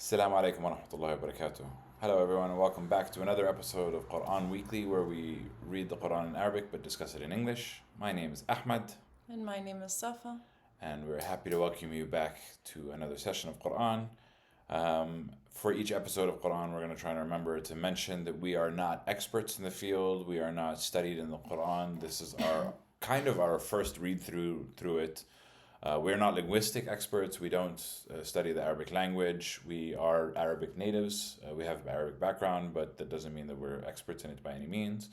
السلام عليكم ورحمة الله وبركاته. Hello everyone and welcome back to another episode of Quran Weekly where we read the Quran in Arabic but discuss it in English. My name is Ahmad And my name is Safa. and we're happy to welcome you back to another session of Quran. For each episode of Quran, we're going to try and remember to mention that we are not experts in the field. We are not studied in the Quran. This is our first read through it. We're not linguistic experts. We don't study the Arabic language. We are Arabic natives. We have an Arabic background, but that doesn't mean that we're experts in it by any means.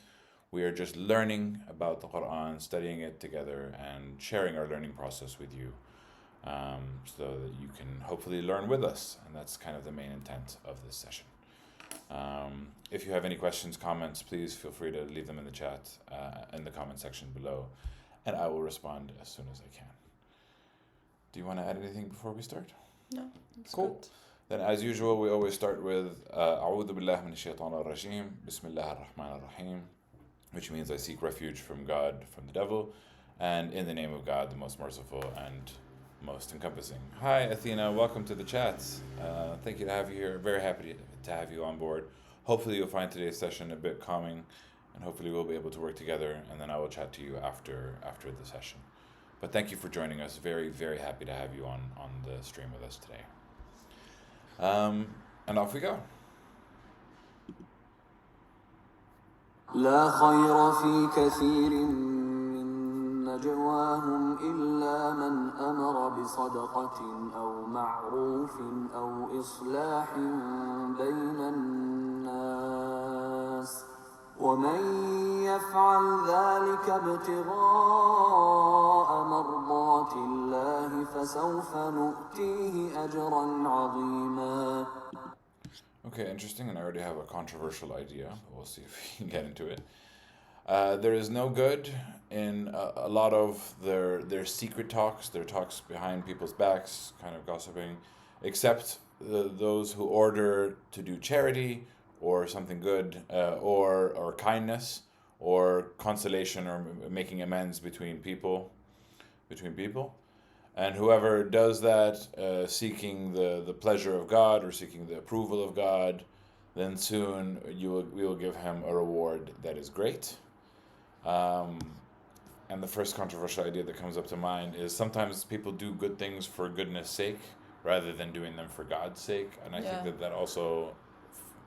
We are just learning about the Quran, studying it together, and sharing our learning process with you, so that you can hopefully learn with us. And that's kind of the main intent of this session. If you have any questions, comments, please feel free to leave them in the chat, in the comment section below, and I will respond as soon as I can. Do you want to add anything before we start? No, it's Cool. good. Then as usual, we always start with أعوذ بالله من الشيطان الرجيم بسم الله الرحمن الرحيم, which means I seek refuge from God, from the devil, and in the name of God, the most merciful and most encompassing. Hi Athena, welcome to the chat. Thank you to have you here. Very happy to have you on board. Hopefully you'll find today's session a bit calming, and hopefully we'll be able to work together, and then I will chat to you after the session. But thank you for joining us. Very, very happy to have you on the stream with us today. And off we go. لا خير في كثير من نجواهم إلا من أمر بصدقة أو معروف أو إصلاح بين الناس ومن يفعل ذلك ابتغاء مرضات الله فسوف نؤتيه أجرا عظيما. Okay, interesting, and I already have a controversial idea. We'll see if we can get into it. There is no good in a lot of their secret talks, their talks behind people's backs, kind of gossiping, except those who order to do charity or something good, or kindness or consolation or making amends between people. And whoever does that, seeking the pleasure of God or seeking the approval of God, then soon we will give him a reward that is great. And the first controversial idea that comes up to mind is sometimes people do good things for goodness sake rather than doing them for God's sake. And I think that also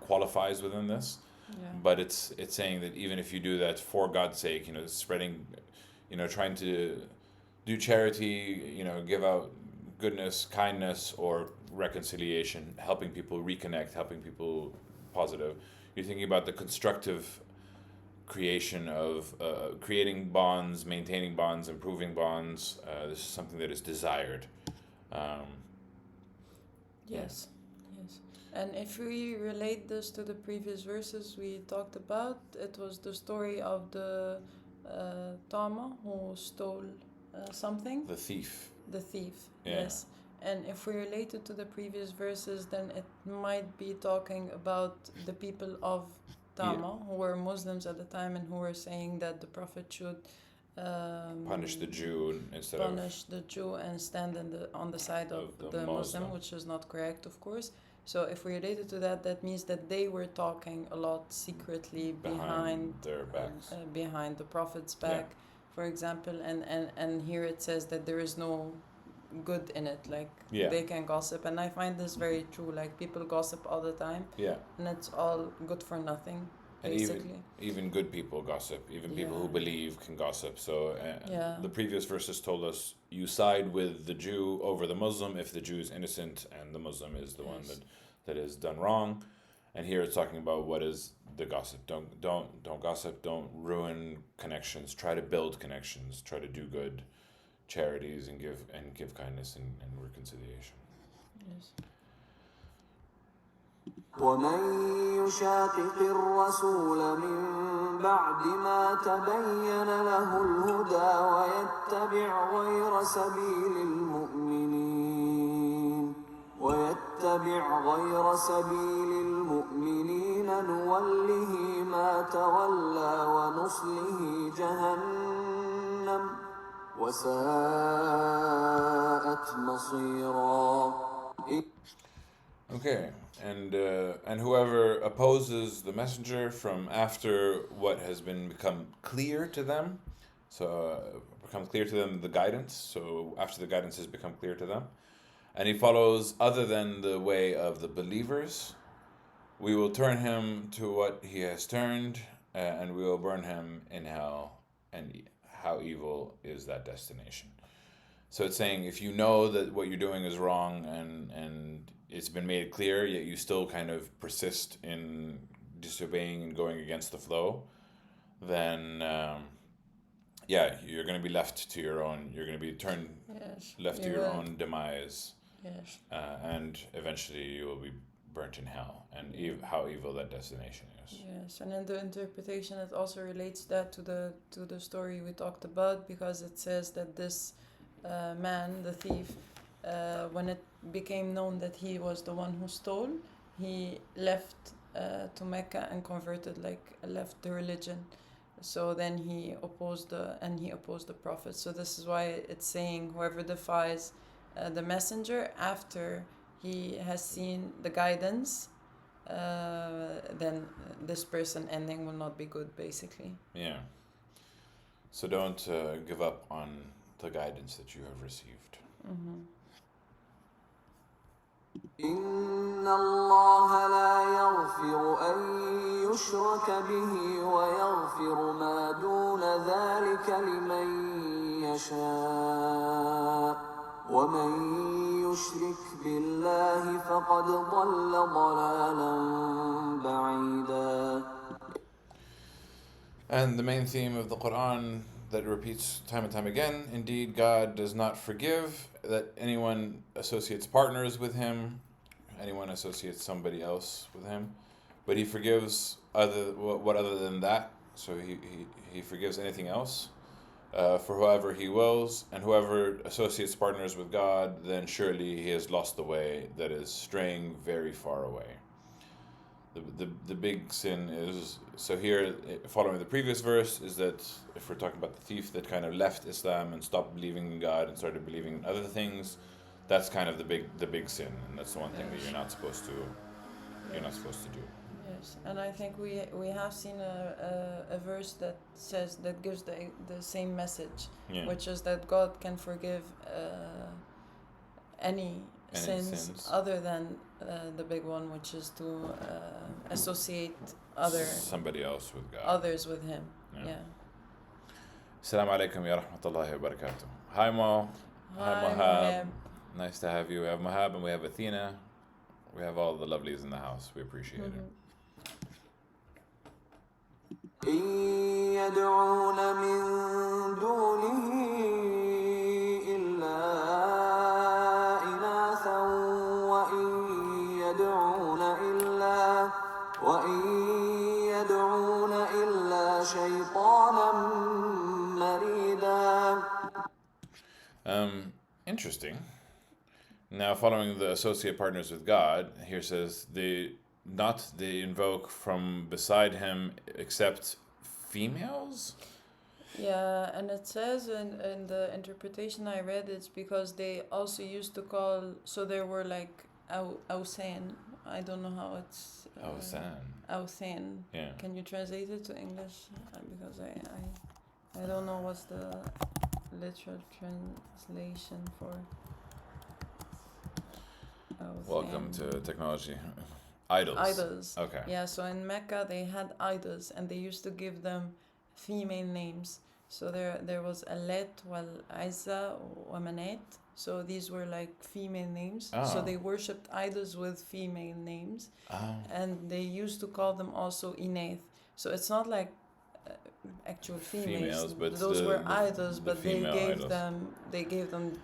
qualifies within this. Yeah. But it's saying that even if you do that for God's sake, spreading, trying to do charity, give out goodness, kindness, or reconciliation, helping people reconnect, helping people positive. You're thinking about the constructive creation of creating bonds, maintaining bonds, improving bonds. This is something that is desired. Yes. And if we relate this to the previous verses we talked about, it was the story of the Tama who stole something. The thief. The thief, Yeah. yes. And if we relate it to the previous verses, then it might be talking about the people of Tama, who were Muslims at the time and who were saying that the Prophet should Punish the Jew instead punish the Jew and stand on the side of the Muslim, which is not correct, of course. So if we relate it to that, that means that they were talking a lot secretly behind their backs. behind the Prophet's back, for example. And here it says that there is no good in it, like they can gossip. And I find this very true, like people gossip all the time, and it's all good for nothing. And basically. even good people gossip. Even people who believe can gossip. So the previous verses told us you side with the Jew over the Muslim if the Jew is innocent and the Muslim is the one that is done wrong. And here it's talking about what is the gossip. Don't gossip. Don't ruin connections. Try to build connections. Try to do good charities and give kindness and reconciliation. Yes. ومن يشاقق الرسول من بعد ما تبين له الهدى ويتبع غير سبيل المؤمنين نوله ما تولى ونصله جهنم وساءت مصيرا. Okay, and whoever opposes the messenger from after what has become clear to them, so become clear to them the guidance. So after the guidance has become clear to them, and he follows other than the way of the believers, we will turn him to what he has turned, and we will burn him in hell. And how evil is that destination? So it's saying if you know that what you're doing is wrong and it's been made clear, yet you still kind of persist in disobeying and going against the flow, then you're going to be left to your own. You're going to be left to your own demise. Yes. And eventually you will be burnt in hell, and how evil that destination is. Yes, and in the interpretation, it also relates that to the story we talked about, because it says that this man, the thief, when it became known that he was the one who stole, he left to Mecca and left the religion. So then he opposed the prophet. So this is why it's saying whoever defies the messenger after he has seen the guidance, then this person ending will not be good, basically. Yeah. So don't give up on the guidance that you have received. Mm-hmm. إن الله لا يغفر أن يشرك به ويغفر ما دون ذلك لمن يشاء ومن يشرك بالله فقد ضل ضلالا بعيدا. And the main theme of the Quran that repeats time and time again, indeed God does not forgive that anyone associates partners with him, anyone associates somebody else with him, but he forgives other than that. So he forgives anything else for whoever he wills, and whoever associates partners with God, then surely he has lost the way, that is straying very far away. The big sin is, so here, following the previous verse, is that if we're talking about the thief that kind of left Islam and stopped believing in God and started believing in other things, that's kind of the big sin, and that's the one thing that you're not supposed to do. Yes, and I think we have seen a verse that gives the same message, which is that God can forgive any sins other than the big one, which is to associate somebody else with God, others with him. Yeah. السلام عليكم يا رحمة الله وبركاته. Hi Mo. Hi Mahab. Nice to have you. We have Mahab and we have Athena. We have all the lovelies in the house. We appreciate it. إن يدعون من دونه إلا إناثا وإن يدعون إلا شيطانا مريدا. Interesting. Now, following the associate partners with God, here says they invoke from beside him except females? Yeah, and it says in the interpretation I read, it's because they also used to call, so there were like Awsan. I don't know how it's... Awsan. Yeah. Can you translate it to English? Because I don't know what's the literal translation for... Welcome to technology. Idols. Okay. Yeah, so in Mecca they had idols and they used to give them female names. So there was Alet, Izza, Manat. So these were like female names. Oh. So they worshipped idols with female names. Oh. And they used to call them also Inath. So it's not like actual females, but those were idols, but they gave them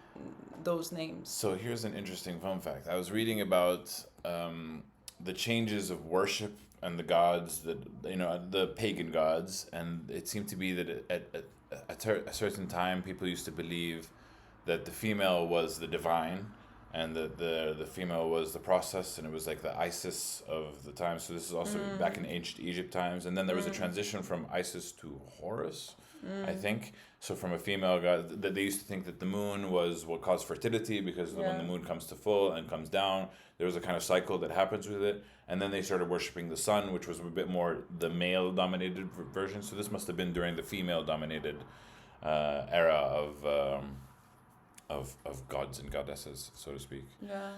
those names. So here's an interesting fun fact. I was reading about the changes of worship and the gods that, the pagan gods, and it seemed to be that at a certain time people used to believe that the female was the divine and the female was the process, and it was like the Isis of the time. So this is also back in ancient Egypt times, and then there was a transition from Isis to Horus, I think. So from a female god, that they used to think that the moon was what caused fertility, because when the moon comes to full and comes down, there was a kind of cycle that happens with it. And then they started worshiping the sun, which was a bit more the male-dominated version. So this must have been during the female-dominated era of gods and goddesses, so to speak. Yeah.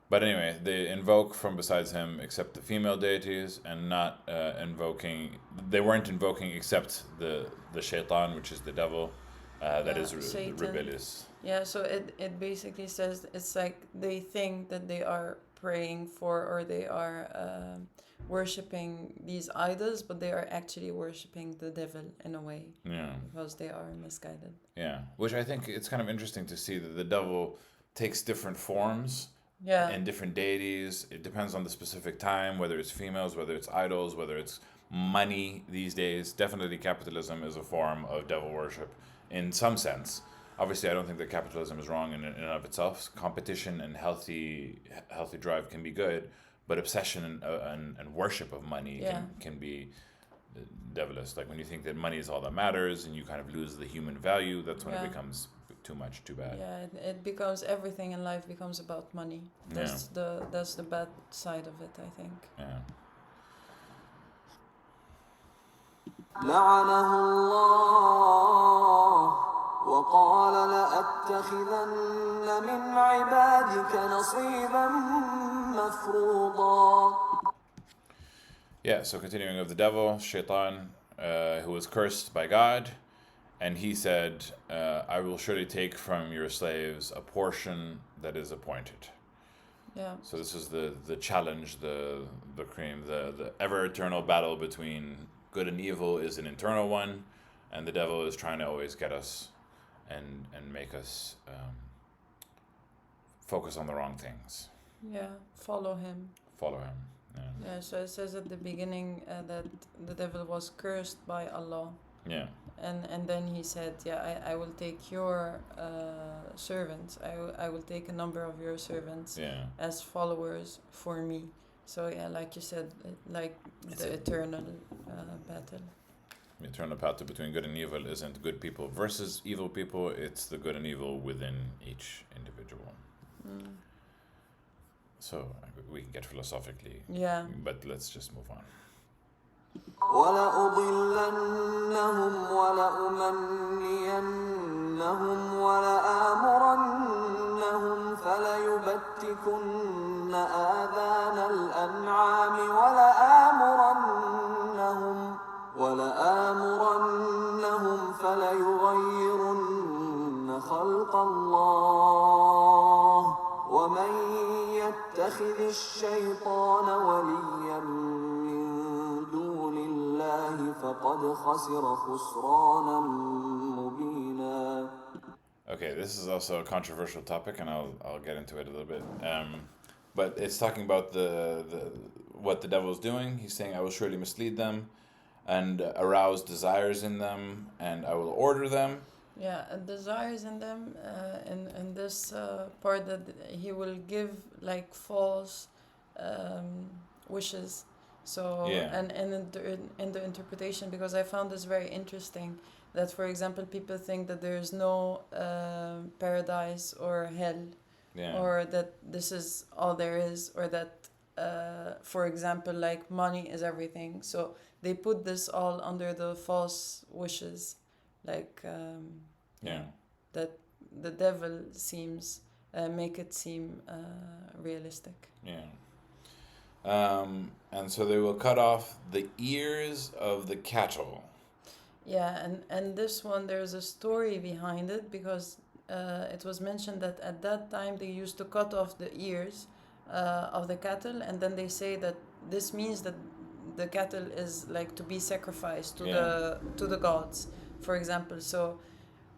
But anyway, they invoke from besides him except the female deities, and not invoking. They weren't invoking except the shaitan, which is the devil, that is rebellious. Yeah. So it basically says it's like they think that they are praying for, or they are worshipping these idols, but they are actually worshipping the devil in a way. Yeah. Because they are misguided. Yeah, which I think it's kind of interesting to see that the devil takes different forms. Yeah. And different deities. It depends on the specific time, whether it's females, whether it's idols, whether it's money these days. Definitely capitalism is a form of devil worship in some sense. Obviously, I don't think that capitalism is wrong in and of itself. Competition and healthy drive can be good, but obsession and worship of money can be devilish. Like when you think that money is all that matters and you kind of lose the human value, that's when it becomes too much, too bad. Yeah, it becomes, everything in life becomes about money. That's the bad side of it, I think. Yeah. لعنه الله وقال لأتخذن من عبادك نصيبا مفروضا. Yeah, so continuing of the devil, Shaitan, who was cursed by God, and he said, I will surely take from your slaves a portion that is appointed. Yeah. So this is the challenge, the cream, the ever-eternal battle between good and evil is an internal one, and the devil is trying to always get us and make us focus on the wrong things. Yeah, follow him. Follow him. Yeah, so it says at the beginning that the devil was cursed by Allah. Yeah. And then he said, I will take your servants. I will take a number of your servants as followers for me. So yeah, like you said, like the eternal battle. The eternal battle between good and evil isn't good people versus evil people. It's the good and evil within each individual. So we can get philosophically. Yeah. But let's just move on. ولأضلنهم ولأمنينهم ولآمرنهم فليبتكن آذان الأنعام ولآمرنهم فليغيرن خلق الله ومن يتخذ الشيطان وليا فقد خسر خسرانا مبينا. Okay, this is also a controversial topic, and I'll get into it a little bit. But it's talking about the what the devil is doing. He's saying, I will surely mislead them and arouse desires in them, and I will order them. Yeah, desires in them, in this part that he will give like false wishes. So and in the interpretation, because I found this very interesting, that for example people think that there is no paradise or hell, or that this is all there is, or that for example like money is everything. So they put this all under the false wishes, like that the devil seems make it seem realistic. And so they will cut off the ears of the cattle. Yeah, and this one, there's a story behind it, because it was mentioned that at that time they used to cut off the ears of the cattle, and then they say that this means that the cattle is like to be sacrificed to the gods, for example. So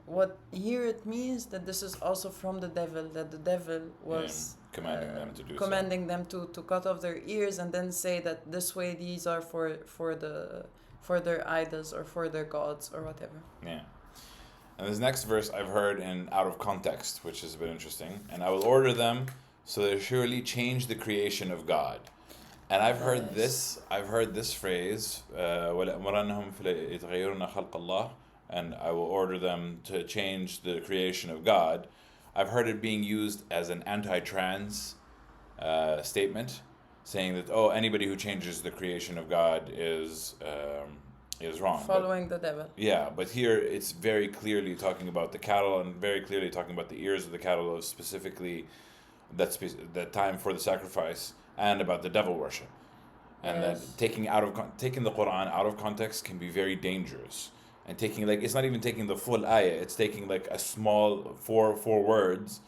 what here it means that this is also from the devil, that the devil was commanding them to do them to cut off their ears, and then say that this way these are for their idols or for their gods or whatever. And this next verse I've heard in out of context, which is a bit interesting. And I will order them so they surely change the creation of God. And I've heard this phrase, وَلَأْمُرَنَّهُمْ فَلَيَتَغَيَّرُنَّ خَلْقَ اللَّهِ, and I will order them to change the creation of God. I've heard it being used as an anti-trans statement, saying that anybody who changes the creation of God is wrong. Following the devil. Yeah, but here it's very clearly talking about the cattle and very clearly talking about the ears of the cattle, of specifically that time for the sacrifice, and about the devil worship. And that taking the Quran out of context can be very dangerous. And it's not even taking the full ayah, it's taking like a small four words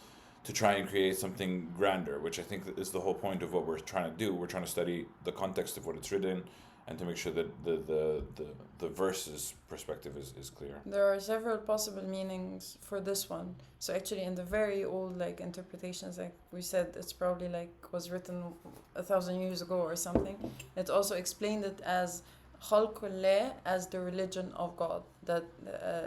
to try and create something grander, which I think is the whole point of what we're trying to do. We're trying to study the context of what it's written and to make sure that the verse's perspective is clear. There are several possible meanings for this one. So actually in the very old interpretations, like we said, it's probably was written 1,000 years ago or something. It also explained it as Khalqullah, as the religion of God. That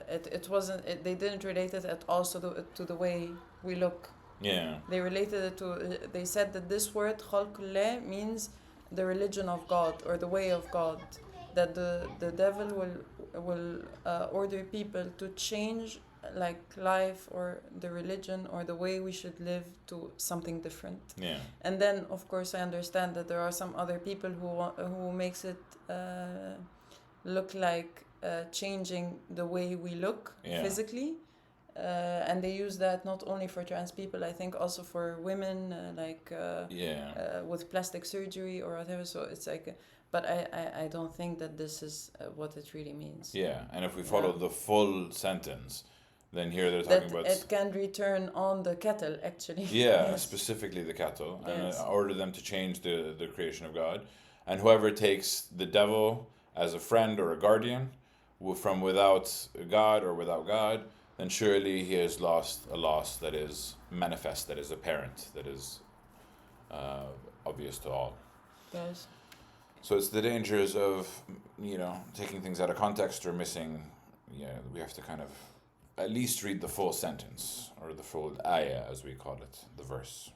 it wasn't. They didn't relate it at all to the way we look. Yeah. They related it to. They said that this word Khalqullah means the religion of God or the way of God. That the devil will order people to change life or the religion or the way we should live to something different. Yeah. And then of course I understand that there are some other people who makes it look like changing the way we look physically, and they use that not only for trans people, I think also for women with plastic surgery or whatever. So it's but I don't think that this is what it really means. Yeah, and if we follow the full sentence, then here they're talking about it can return on the cattle, actually. Yeah, yes. Specifically the cattle, and order them to change the creation of God. And whoever takes the devil as a friend or a guardian from without God or without God, then surely he has lost a loss that is manifest, that is apparent, that is obvious to all. Yes. So it's the dangers of, taking things out of context or missing. We have to kind of at least read the full sentence, or the full ayah, as we call it, the verse.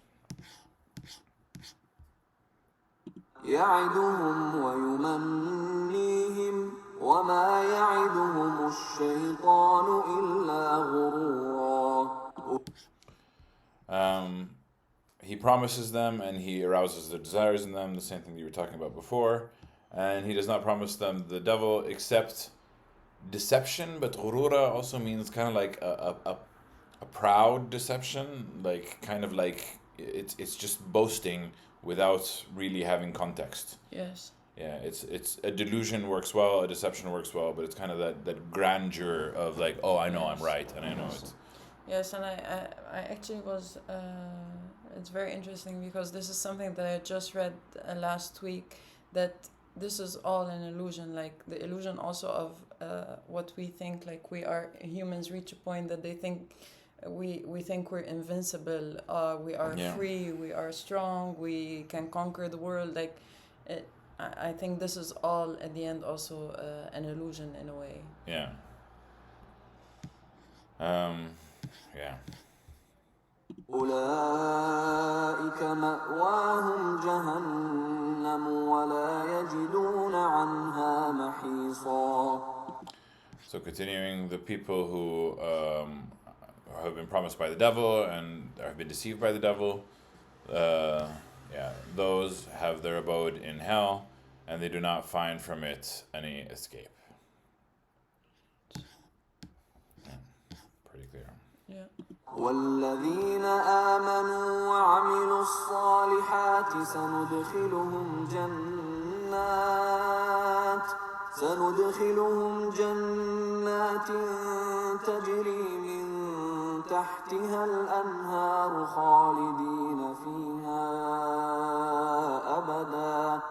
يعدهم ويمنيهم وما يعدهم الشيطان إلا غرورا. He promises them and he arouses their desires in them, the same thing that you were talking about before. And he does not promise them the devil except deception, but ghurura also means kind of like a proud deception, it's just boasting without really having context. Yes. Yeah, it's a delusion works well, a deception works well, but it's kind of that grandeur of I know I'm right and I know it. Yes, and I actually was. It's very interesting because this is something that I just read last week, that this is all an illusion, the illusion also of what we think, we are humans reach a point that they think we think we're invincible, we are free, we are strong, we can conquer the world. I think this is all at the end also an illusion in a way. Yeah. أولئك مأواهم جهنم ولا يجدون عنها محيصا. So continuing, the people who have been promised by the devil and have been deceived by the devil, those have their abode in hell, and they do not find from it any escape. Pretty clear. Yeah. والذين آمنوا وعملوا الصالحات سندخلهم جنات تجري من تحتها الأنهار خالدين فيها أبدا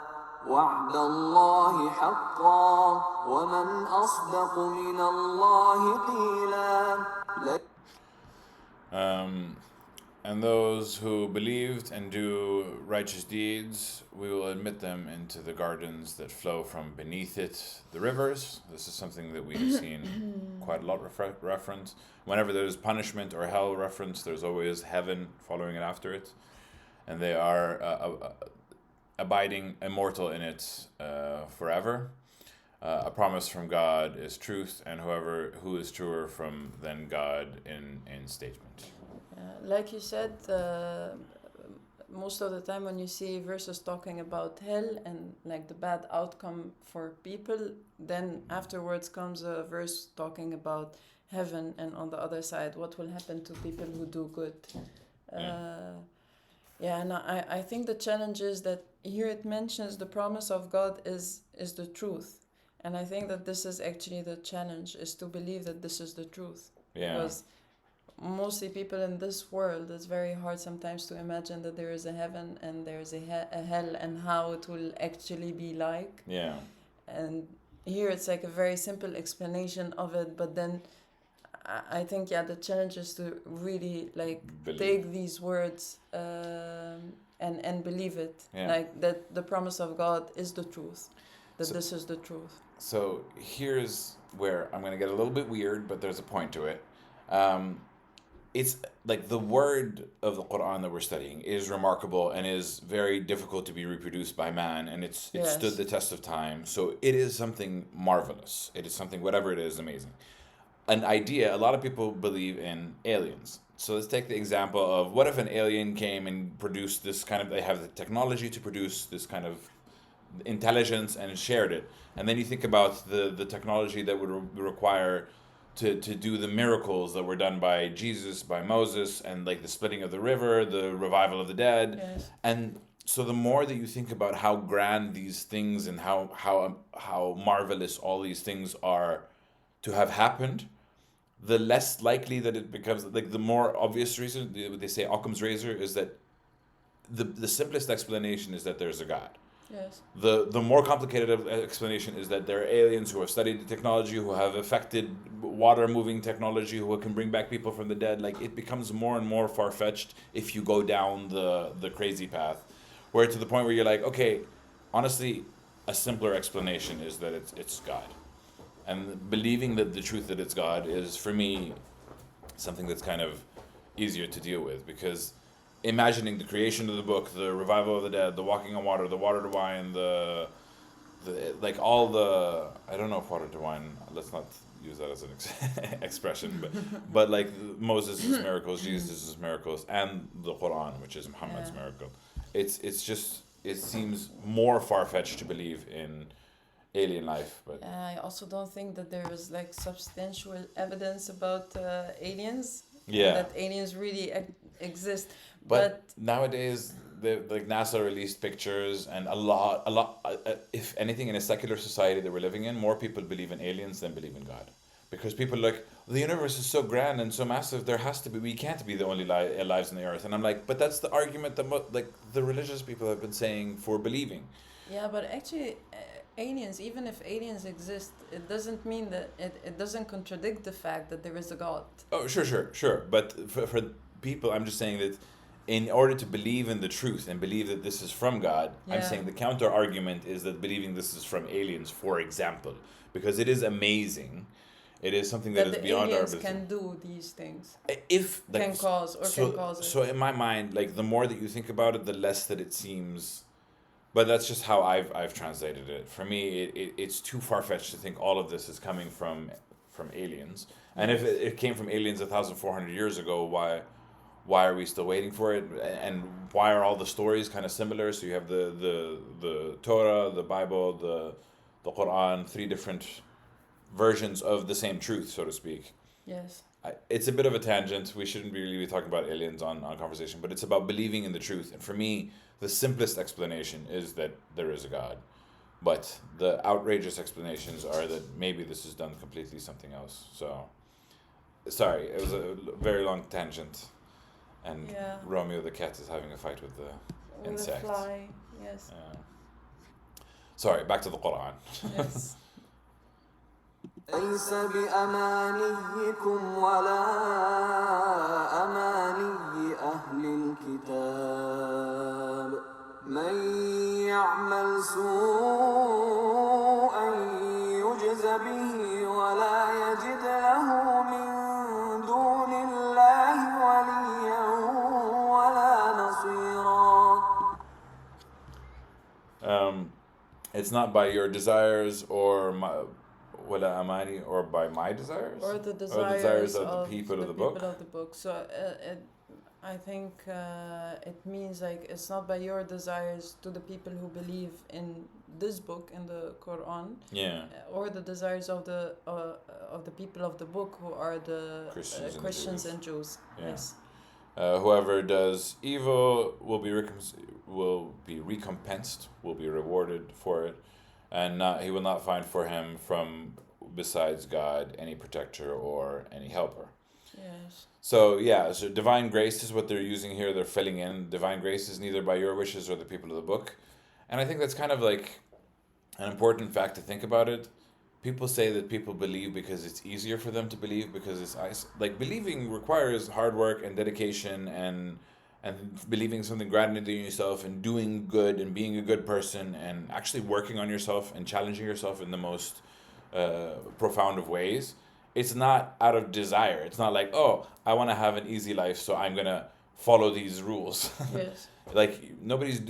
وعد الله حقا ومن أصدق من الله قيلا. And those who believed and do righteous deeds, we will admit them into the gardens that flow from beneath it, the rivers. This is something that we have seen quite a lot reference. Whenever there's punishment or hell reference, there's always heaven following it after it. And they are abiding immortal in it forever. A promise from God is truth, and who is truer than God in statement. Like you said, most of the time when you see verses talking about hell and like the bad outcome for people, then afterwards comes a verse talking about heaven, and on the other side, what will happen to people who do good. And I think the challenge is that here it mentions the promise of God is the truth. And I think that this is actually the challenge, is to believe that this is the truth. Yeah. Because mostly people in this world, it's very hard sometimes to imagine that there is a heaven and there is a hell and how it will actually be like. Yeah. And here it's like a very simple explanation of it, but then I think, the challenge is to really take these words and believe it. Yeah. Like that the promise of God is the truth, that this is the truth. So here's where I'm going to get a little bit weird, but there's a point to it. It's like the word of the Quran that we're studying is remarkable and is very difficult to be reproduced by man, and it stood the test of time. So it is something marvelous. It is something, whatever it is, amazing. An idea, a lot of people believe in aliens. So let's take the example of, what if an alien came and produced this kind of, they have the technology to produce this kind of intelligence and shared it. And then you think about the technology that would require to do the miracles that were done by Jesus, by Moses, and like the splitting of the river, the revival of the dead. Yes. And so the more that you think about how grand these things and how marvelous all these things are to have happened, the less likely that it becomes, like the more obvious reason, they say Occam's razor, is that the simplest explanation is that there's a God. Yes. The more complicated explanation is that there are aliens who have studied the technology, who have affected water moving technology, who can bring back people from the dead. Like, it becomes more and more far-fetched if you go down the crazy path, where to the point where you're like, okay, honestly, a simpler explanation is that it's God. And believing that the truth that it's God is, for me, something that's kind of easier to deal with, because imagining the creation of the book, the revival of the dead, the walking on water, the water to wine, the like all the, I don't know if water to wine, let's not use that as an expression, but like Moses' miracles, Jesus' miracles, and the Quran, which is Muhammad's miracle. It's just, it seems more far-fetched to believe in alien life, but I also don't think that there is like substantial evidence about aliens. Yeah. That aliens really exist. But nowadays, like NASA released pictures, and a lot. If anything, in a secular society that we're living in, more people believe in aliens than believe in God, because people are like, the universe is so grand and so massive. There has to be. We can't be the only lives on the earth. And I'm like, but that's the argument that like the religious people have been saying for believing. Yeah, but actually, aliens, even if aliens exist, it doesn't mean that it doesn't contradict the fact that there is a God. Oh, sure. But for people, I'm just saying that in order to believe in the truth and believe that this is from God, I'm saying the counter argument is that believing this is from aliens, for example, because it is amazing. It is something that is beyond our ability. Aliens can do these things. If like, can cause it. So in my mind, like the more that you think about it, the less that it seems. But that's just how I've translated it. For me, it's too far-fetched to think all of this is coming from aliens. And if it came from aliens 1,400 years ago, why are we still waiting for it? And why are all the stories kind of similar? So you have the Torah, the Bible, the Quran, 3 different versions of the same truth, so to speak. Yes. It's a bit of a tangent. We shouldn't really be talking about aliens on conversation, but it's about believing in the truth. And for me, the simplest explanation is that there is a God. But the outrageous explanations are that maybe this is done completely something else. So, sorry, it was a very long tangent. And Romeo the cat is having a fight with the insect. With the fly, yes. Sorry, back to the Quran. Yes. ليس بأمانيكم ولا أماني أهل الكتاب من يعمل سوءا يجز به ولا يجد له It's not by your desires or wala amani, or by my desires, or the desires of the people of the book. So I think it means like it's not by your desires to the people who believe in this book, in the Quran, or the desires of the people of the book, who are the Christians and Jews. Yeah. Yes. Whoever does evil will be recompensed, will be rewarded for it, and he will not find for him from besides God any protector or any helper. Yes. So divine grace is what they're using here. They're filling in. Divine grace is neither by your wishes or the people of the book. And I think that's kind of like an important fact to think about it. People say that people believe because it's easier for them to believe, because it's like believing requires hard work and dedication and believing something grounded in yourself and doing good and being a good person and actually working on yourself and challenging yourself in the most profound of ways. It's not out of desire. It's not like, oh, I want to have an easy life, so I'm gonna follow these rules. Yes. Like nobody's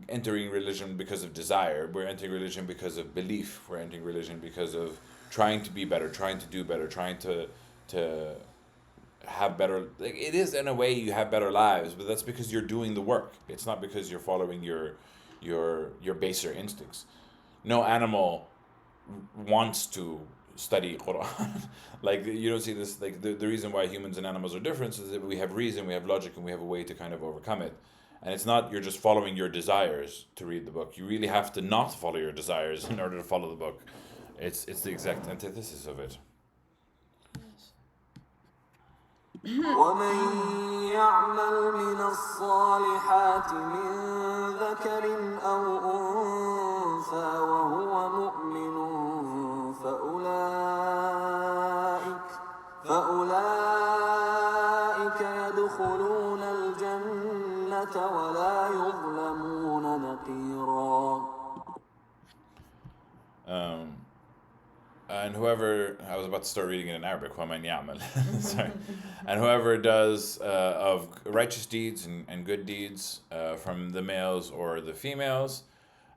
entering religion because of desire. We're entering religion because of belief. We're entering religion because of trying to be better, trying to do better, trying to have better. Like, it is in a way you have better lives, but that's because you're doing the work. It's not because you're following your baser instincts. No animal wants to study Quran. Like, you don't see this. Like, the reason why humans and animals are different is that we have reason, we have logic, and we have a way to kind of overcome it. And it's not you're just following your desires to read the book. You really have to not follow your desires in order to follow the book. It's the exact antithesis of it. ومن يعمل من الصالحات من ذكر أو أنثى وهو مؤمن فأولئك يدخلون الجنة ولا يظلمون نقيرا. And whoever, I was about to start reading it in Arabic, وَمَنْ يَعْمَلْ. Sorry. And whoever does of righteous deeds and good deeds from the males or the females,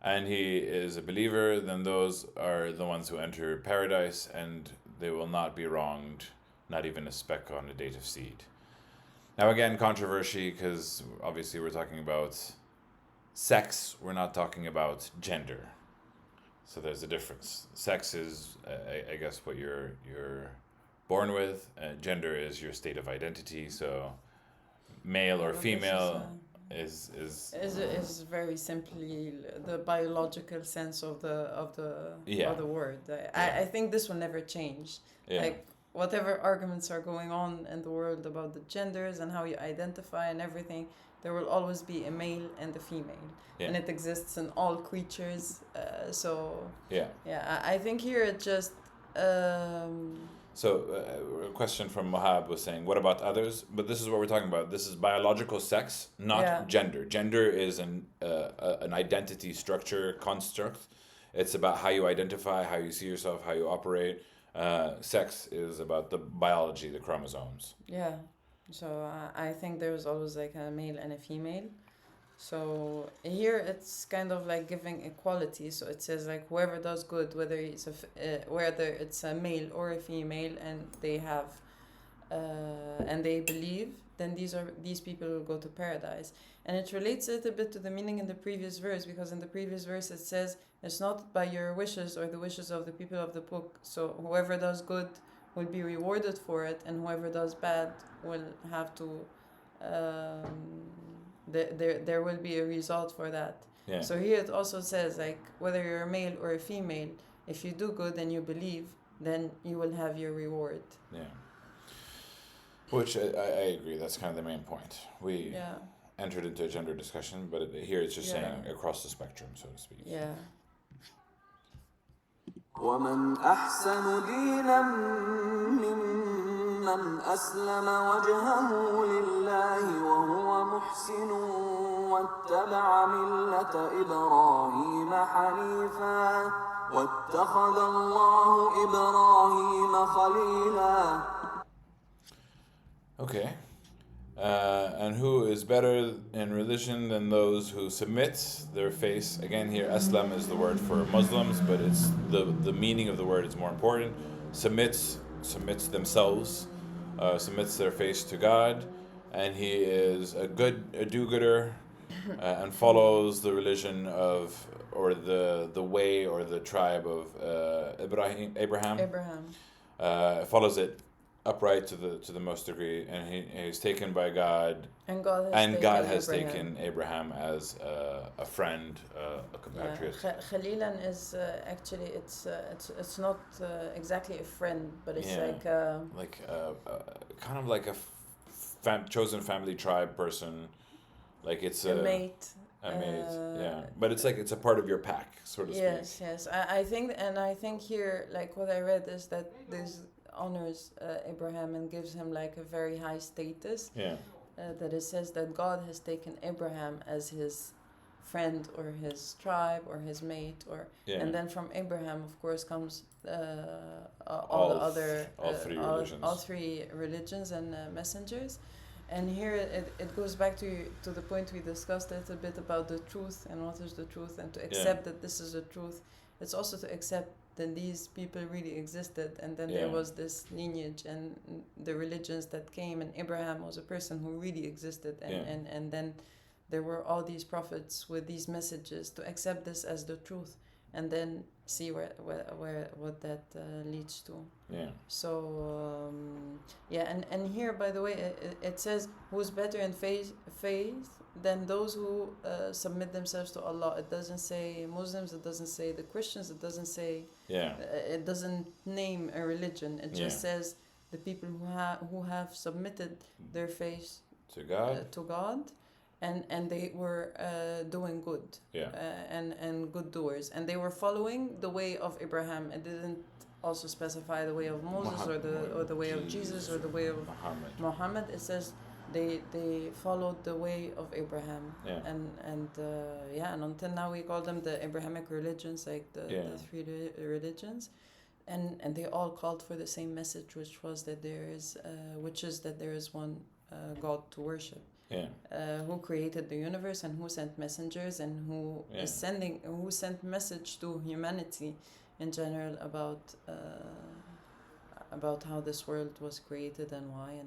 and he is a believer, then those are the ones who enter paradise, and they will not be wronged, not even a speck on a date of seed. Now again, controversy, because obviously we're talking about sex, we're not talking about gender. So there's a difference. Sex is, I guess, what you're born with. Gender is your state of identity. So male or female is very simply the biological sense of the word. I think this will never change. Yeah. Like, whatever arguments are going on in the world about the genders and how you identify and everything, there will always be a male and a female. Yeah. And it exists in all creatures. I think here it just... a question from Wahab was saying, what about others? But this is what we're talking about. This is biological sex, not gender. Gender is an identity structure, construct. It's about how you identify, how you see yourself, how you operate. Sex is about the biology, the chromosomes. Yeah. So I think there's always like a male and a female. So here it's kind of like giving equality. So it says like whoever does good, whether it's a male or a female, and they have and they believe, then these people will go to paradise. And it relates a little bit to the meaning in the previous verse, because in the previous verse it says it's not by your wishes or the wishes of the people of the book. So whoever does good will be rewarded for it, and whoever does bad will have to there will be a result for that. Yeah. So here it also says like whether you're a male or a female, if you do good and you believe, then you will have your reward. Yeah. Which I agree, that's kind of the main point. We entered into a gender discussion, but here it's just saying across the spectrum, so to speak. Yeah. ومن أحسن دينا ممن أسلم وجهه لله وهو محسن واتبع ملة إبراهيم حنيفا واتخذ الله إبراهيم خليلا. Okay. And who is better in religion than those who submit their face? Again, here, aslam is the word for Muslims, but it's the meaning of the word is more important. Submits themselves, submits their face to God, and he is a do-gooder, and follows the religion of, or the way or the tribe of Abraham. Follows it upright to the most degree, and he is taken by God, and God has taken Abraham as a friend, a compatriot. Khalilan is actually it's not exactly a friend, but it's kind of like a chosen family tribe person, like it's a mate. But it's like it's a part of your pack, so to speak. Yes. I think here, like what I read is that this honors Abraham and gives him like a very high status. That it says that God has taken Abraham as his friend or his tribe or his mate, and then from Abraham, of course, comes all three religions and messengers. And here it goes back to the point we discussed a little bit about the truth and what is the truth, and to accept that this is the truth. It's also to accept that these people really existed, and then there was this lineage and the religions that came, and Abraham was a person who really existed, and then there were all these prophets with these messages, to accept this as the truth, and then see what that leads to. So and here, by the way, it says who's better in faith than those who submit themselves to Allah. It doesn't say Muslims, it doesn't say the Christians, it doesn't say it doesn't name a religion. It just says the people who have submitted their faith to God. And they were doing good, and good doers, and they were following the way of Abraham. It didn't also specify the way of Moses or the way of Jesus or the way of Muhammad. It says they followed the way of Abraham, and until now we call them the Abrahamic religions, like the three religions, and they all called for the same message, which was that there is one God to worship. Who created the universe and who sent messengers and who sent message to humanity in general about how this world was created and why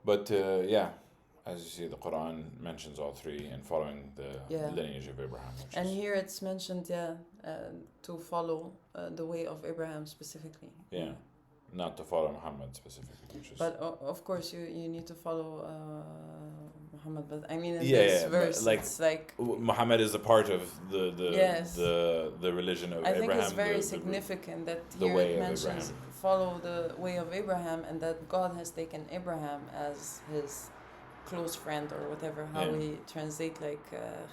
But as you see, the Quran mentions all three and following the lineage of Abraham. And here it's mentioned to follow the way of Abraham specifically. Not to follow Muhammad specifically. But of course you need to follow Muhammad. But I mean, in this verse, it's like Muhammad is a part of the religion of Abraham. I think it's very significant that here it mentions follow the way of Abraham, and that God has taken Abraham as his close friend, or whatever, how we translate, like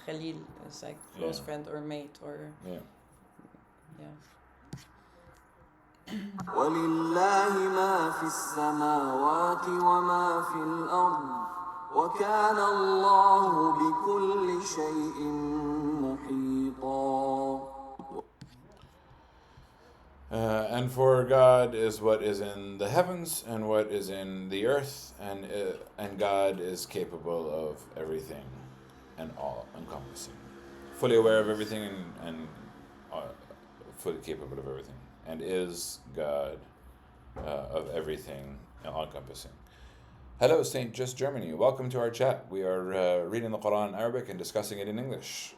Khalil is like close friend or mate or ولله ما في السماوات وما في الأرض وكان الله بكل شيء محيطا. And for God is what is in the heavens and what is in the earth, and God is capable of everything and all encompassing, fully aware of everything and fully capable of everything, and is God of everything and all encompassing. Hello, St. Just Germany. Welcome to our chat. We are reading the Quran in Arabic and discussing it in English.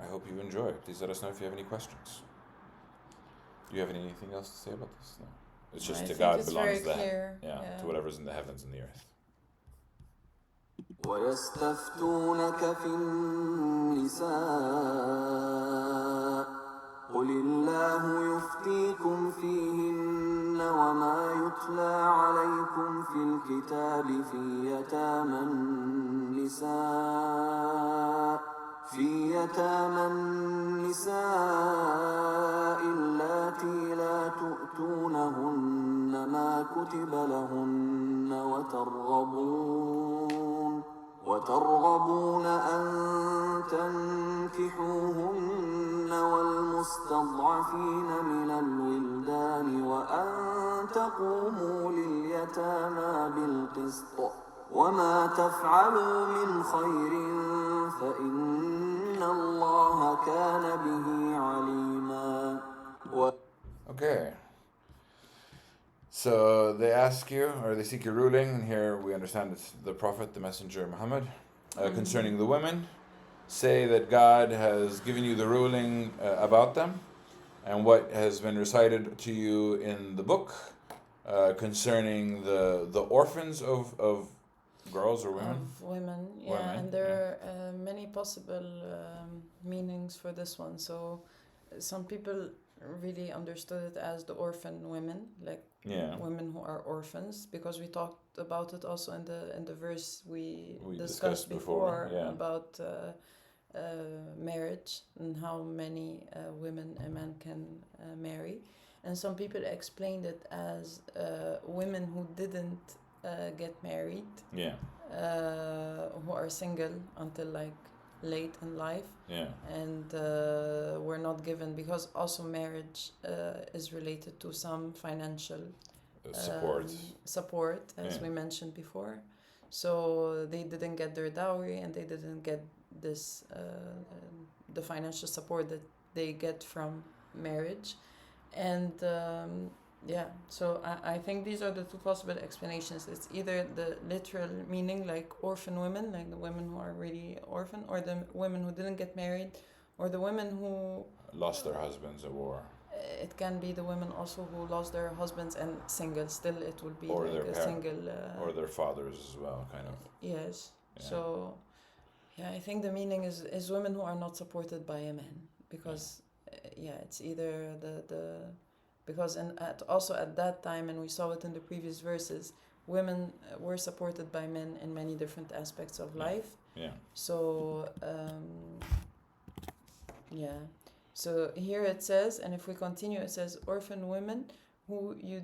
I hope you enjoy. Please let us know if you have any questions. Do you have anything else to say about this? No. It's just to God belongs to whatever's in the heavens and the earth. ويستفتونك في النساء قل الله يفتيكم فيهن وما يتلى عليكم في الكتاب في يتامى النساء اللاتي لا تؤتونهن ما كتب لهن وترغبون أن تنكحوهن والمستضعفين من الولدان وأن تقوموا لليتامى اليتامى بالقسط وما تفعلوا من خير فإن الله كان به عليما. Okay. So they ask you, or they seek your ruling, and here we understand it's the Prophet, the Messenger Muhammad, concerning the women. Say that God has given you the ruling about them, and what has been recited to you in the book concerning the orphans of girls or women? Of women, yeah. Women, and there are many possible meanings for this one. So some people really understood it as the orphan women, like women who are orphans, because we talked about it also in the verse we discussed before about marriage and how many women a man can marry. And some people explained it as women who didn't get married, who are single until like late in life, and were not given, because also marriage is related to some financial support, as we mentioned before. So they didn't get their dowry, and they didn't get this the financial support that they get from marriage. And so I think these are the two possible explanations. It's either the literal meaning, like orphan women, like the women who are really orphan, or the women who didn't get married, or the women who lost their husbands at war. It can be the women also who lost their husbands and single. Still, it will be or like a single. Or their fathers as well, kind of. Yes. Yeah. So, I think the meaning is women who are not supported by a man, because it's either the because also at that time, and we saw it in the previous verses, women were supported by men in many different aspects of life. So so here it says, and if we continue, it says orphan women whom you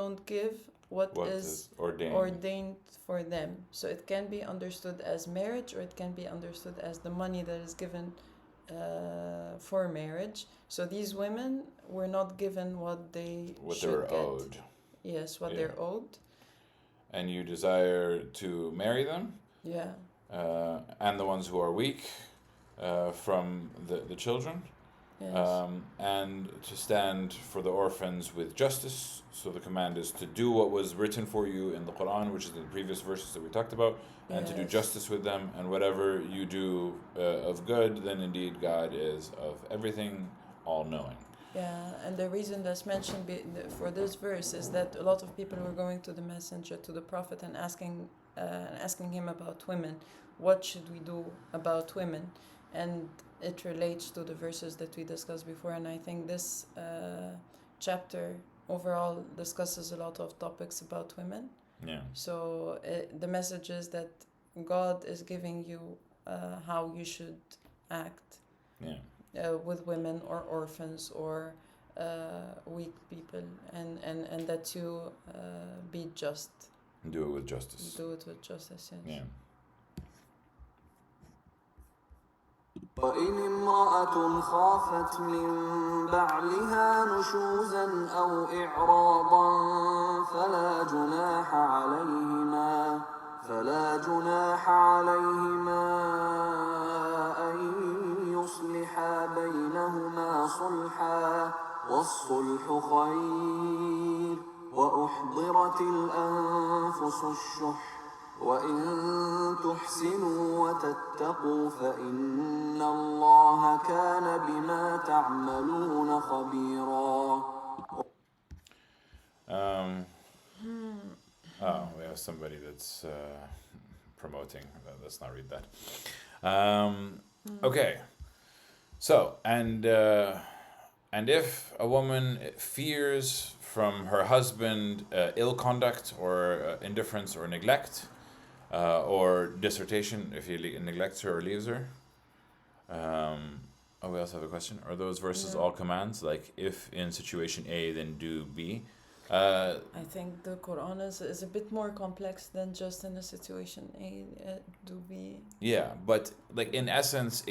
don't give what is ordained for them. So it can be understood as marriage, or it can be understood as the money that is given for marriage. So these women were not given what they should get. Owed. Yes, what they're owed. And you desire to marry them. Yeah. And the ones who are weak from the children. Yes. And to stand for the orphans with justice. So the command is to do what was written for you in the Quran, which is the previous verses that we talked about, and to do justice with them. And whatever you do of good, then indeed God is of everything all-knowing. Yeah, and the reason that's mentioned for this verse is that a lot of people were going to the messenger, to the prophet, and asking him about women. What should we do about women? And it relates to the verses that we discussed before, and I think this chapter overall discusses a lot of topics about women. Yeah. So the message is that God is giving you how you should act with women or orphans or weak people, and that you be just. Do it with justice. Do it with justice, yes. Yeah. وإن امرأة خافت من بعلها نشوزا أو إعراضا فلا جناح عليهما أن يصلحا بينهما صلحا والصلح خير وأحضرت الأنفس الشح وإن تحسنوا وتتقوا فإن الله كان بما تعملون خبيرا. We have somebody that's promoting. Let's not read that. Okay. So, and if a woman fears from her husband ill conduct or indifference or neglect, or dissertation, if he neglects her or leaves her. We also have a question. Are those verses all commands? Like, if in situation A, then do B? I think the Quran is a bit more complex than just in a situation A, do B. Yeah, but like in essence,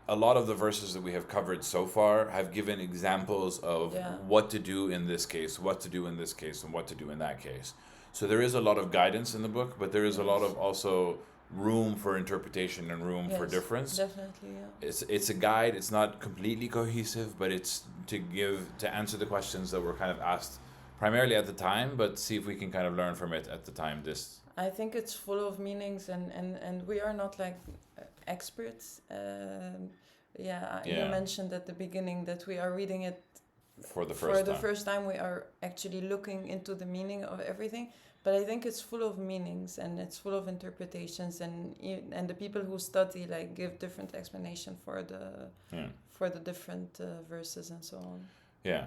a lot of the verses that we have covered so far have given examples of what to do in this case, what to do in this case, and what to do in that case. So there is a lot of guidance in the book, but there is a lot of also room for interpretation and room for difference. Definitely, yeah. It's a guide. It's not completely cohesive, but it's to answer the questions that were kind of asked primarily at the time, but see if we can kind of learn from it at the time. I think it's full of meanings, and we are not like experts. You mentioned at the beginning that we are reading it for the first time. We are actually looking into the meaning of everything, but I think it's full of meanings and it's full of interpretations, and the people who study like give different explanation for the different verses and so on. Yeah.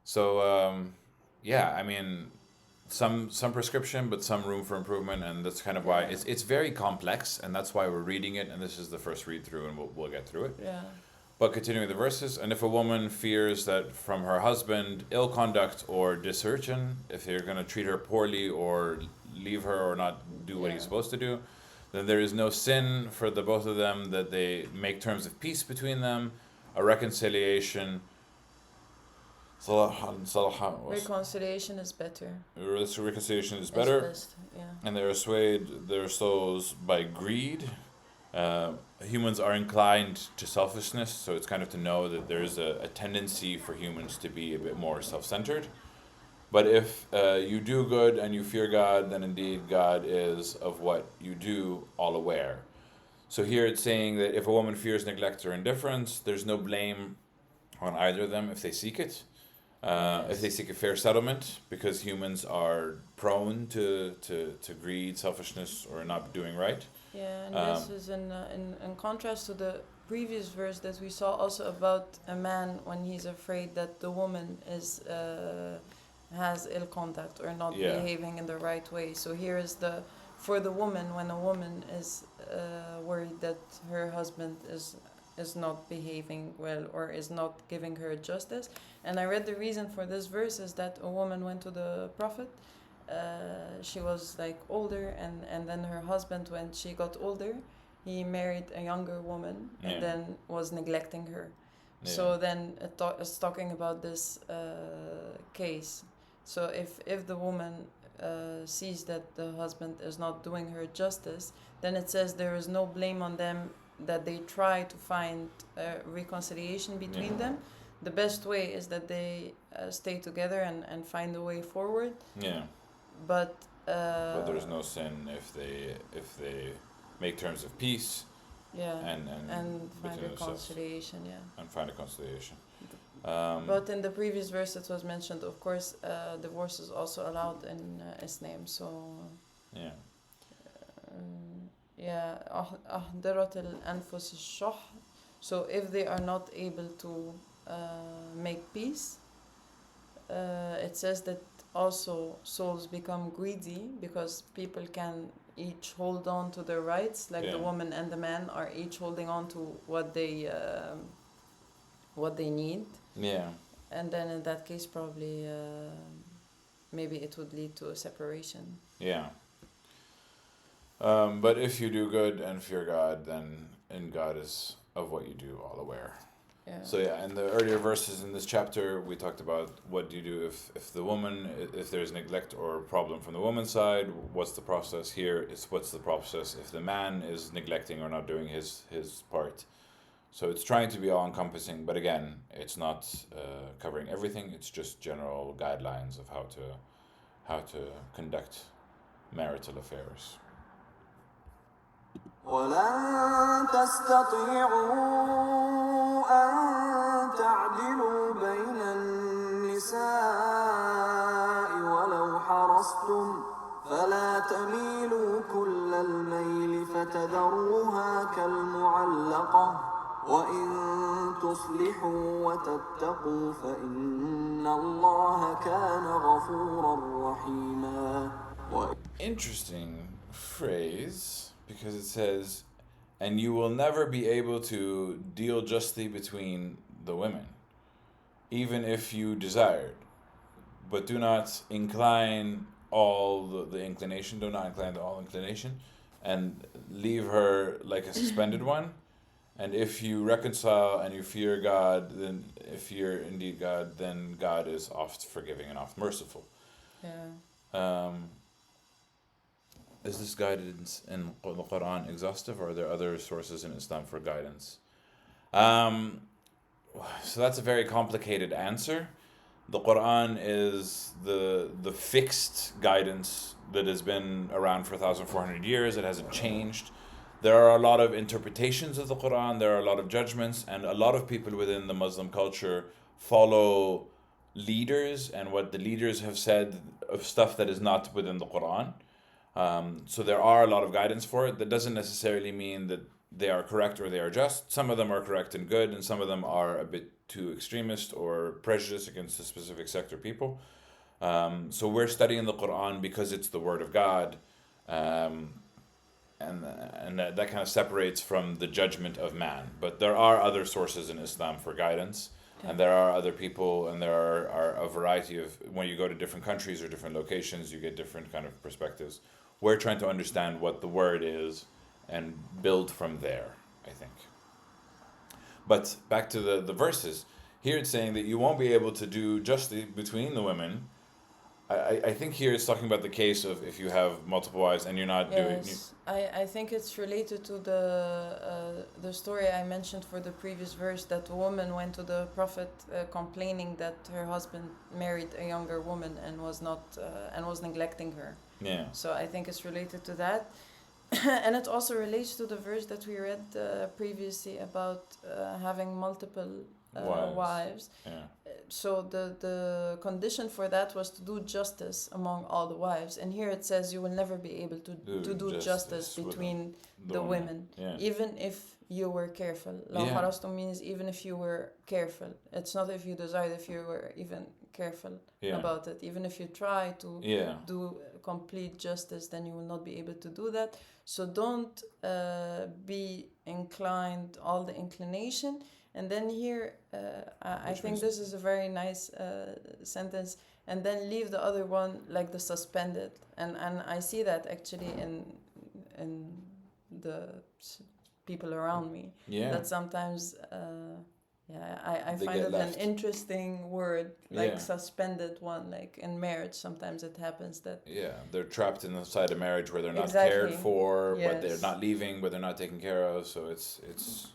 So I mean, some prescription, but some room for improvement, and that's kind of why it's very complex, and that's why we're reading it, and this is the first read through, and we'll get through it. Yeah. But continuing the verses, and if a woman fears that from her husband ill conduct or desertion, if they're going to treat her poorly or leave her or not do what he's supposed to do, then there is no sin for the both of them, that they make terms of peace between them, a reconciliation. Reconciliation is better. Reconciliation is better. Best, yeah. And they assuage their souls by greed. Humans are inclined to selfishness, so it's kind of to know that there's a tendency for humans to be a bit more self-centered. But if you do good and you fear God, then indeed God is of what you do all aware. So here it's saying that if a woman fears neglect or indifference, there's no blame on either of them if they seek it. If they seek a fair settlement, because humans are prone to greed, selfishness, or not doing right. Yeah, and this is in contrast to the previous verse that we saw also about a man when he's afraid that the woman has ill conduct or not behaving in the right way. So here is for the woman, when a woman is worried that her husband is not behaving well or is not giving her justice. And I read the reason for this verse is that a woman went to the prophet. She was like older, and then her husband, when she got older, he married a younger woman and then was neglecting her. So then it's talking about this case. So if the woman sees that the husband is not doing her justice, then it says there is no blame on them, that they try to find reconciliation between them. The best way is that they stay together and find a way forward. Yeah. But there's no sin if they make terms of peace. Yeah. And find reconciliation. Yeah. And find a conciliation. But in the previous verse it was mentioned, of course, divorce is also allowed in Islam. So. Yeah. أحضرت الأنفس الشح. So if they are not able to make peace, it says that also souls become greedy, because people can each hold on to their rights, like the woman and the man are each holding on to what they need. Yeah. And then in that case, probably maybe it would lead to a separation. Yeah. But if you do good and fear God, then God is of what you do all aware. Yeah. So in the earlier verses in this chapter, we talked about what do you do if the woman, if there's neglect or problem from the woman's side, what's the process. Here is what's the process if the man is neglecting or not doing his part. So it's trying to be all-encompassing, but again, it's not covering everything. It's just general guidelines of how to conduct marital affairs. ولن تستطيعوا أن تعدلوا بين النساء ولو حرصتم فلا تميلوا كل الميل فتذروها كالمعلقة وإن تصلحوا وتتقوا فإن الله كان غفورا رحيما. Interesting phrase. Because it says, and you will never be able to deal justly between the women, even if you desired. but do not incline all the inclination. Do not incline to all inclination, and leave her like a suspended one. And if you reconcile and you fear God, then if fear indeed God, then God is oft forgiving and oft merciful. Yeah. Is this guidance in the Quran exhaustive, or are there other sources in Islam for guidance? So that's a very complicated answer. The Quran is the fixed guidance that has been around for 1,400 years. It hasn't changed. There are a lot of interpretations of the Quran. There are a lot of judgments, and a lot of people within the Muslim culture follow leaders and what the leaders have said of stuff that is not within the Quran. So there are a lot of guidance for it. That doesn't necessarily mean that they are correct or they are just. Some of them are correct and good, and some of them are a bit too extremist or prejudiced against a specific sector of people. So we're studying the Quran because it's the Word of God, and that kind of separates from the judgment of man. But there are other sources in Islam for guidance, and there are other people, and there are a variety of, when you go to different countries or different locations, you get different kind of perspectives. We're trying to understand what the word is and build from there, I think. But back to the verses. Here it's saying that you won't be able to do justice between the women. I think here it's talking about the case of if you have multiple wives and you're not doing... I think it's related to the story I mentioned for the previous verse, that a woman went to the Prophet complaining that her husband married a younger woman and was neglecting her. Yeah. So I think it's related to that. And it also relates to the verse that we read previously about having multiple wives. Yeah. So the condition for that was to do justice among all the wives. And here it says you will never be able to do justice between the women, even if you were careful. لو حرصتم means even if you were careful. It's not if you desired, if you were even careful about it. Even if you try to do complete justice, then you will not be able to do that. So don't be inclined all the inclination. And then here, I think this is a very nice sentence. And then leave the other one like the suspended. And I see that actually in the people around me. Yeah. That sometimes, I find it an interesting word, like suspended one. Like in marriage, sometimes it happens that... Yeah, they're trapped inside a marriage where they're not cared for, but they're not leaving, but they're not taken care of. So it's...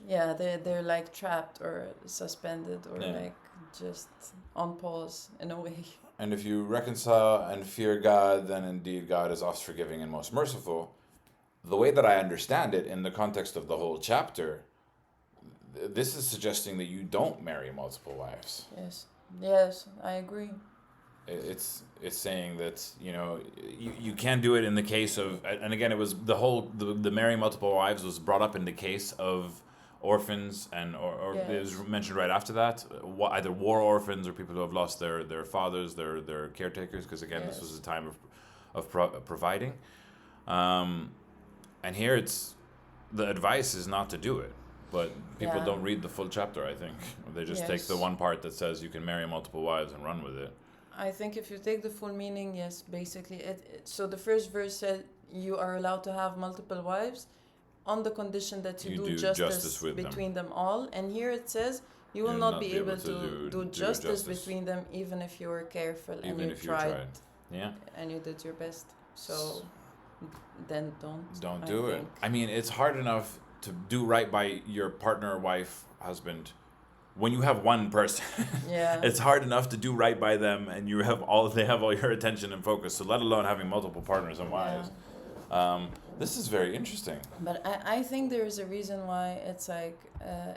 Yeah, they're like trapped or suspended or like just on pause in a way. And if you reconcile and fear God, then indeed God is oft forgiving and most merciful. The way that I understand it in the context of the whole chapter, this is suggesting that you don't marry multiple wives. Yes, I agree. It's saying that, you can't do it in the case of, and again, it was the marrying multiple wives was brought up in the case of orphans or it was mentioned right after that, either war orphans or people who have lost their fathers, their caretakers, because again, this was a time of providing. And here it's, the advice is not to do it. But people don't read the full chapter, I think. They just take the one part that says you can marry multiple wives and run with it. I think if you take the full meaning, yes, basically. So the first verse said you are allowed to have multiple wives on the condition that you do justice between them all. And here it says you will not be able to do justice between them even if you were careful and you tried. Yeah. And you did your best. So then don't do it. I mean, it's hard enough to do right by your partner, wife, husband, when you have one person. It's hard enough to do right by them, and they have all your attention and focus. So let alone having multiple partners and wives. This is very interesting. But I think there is a reason why it's like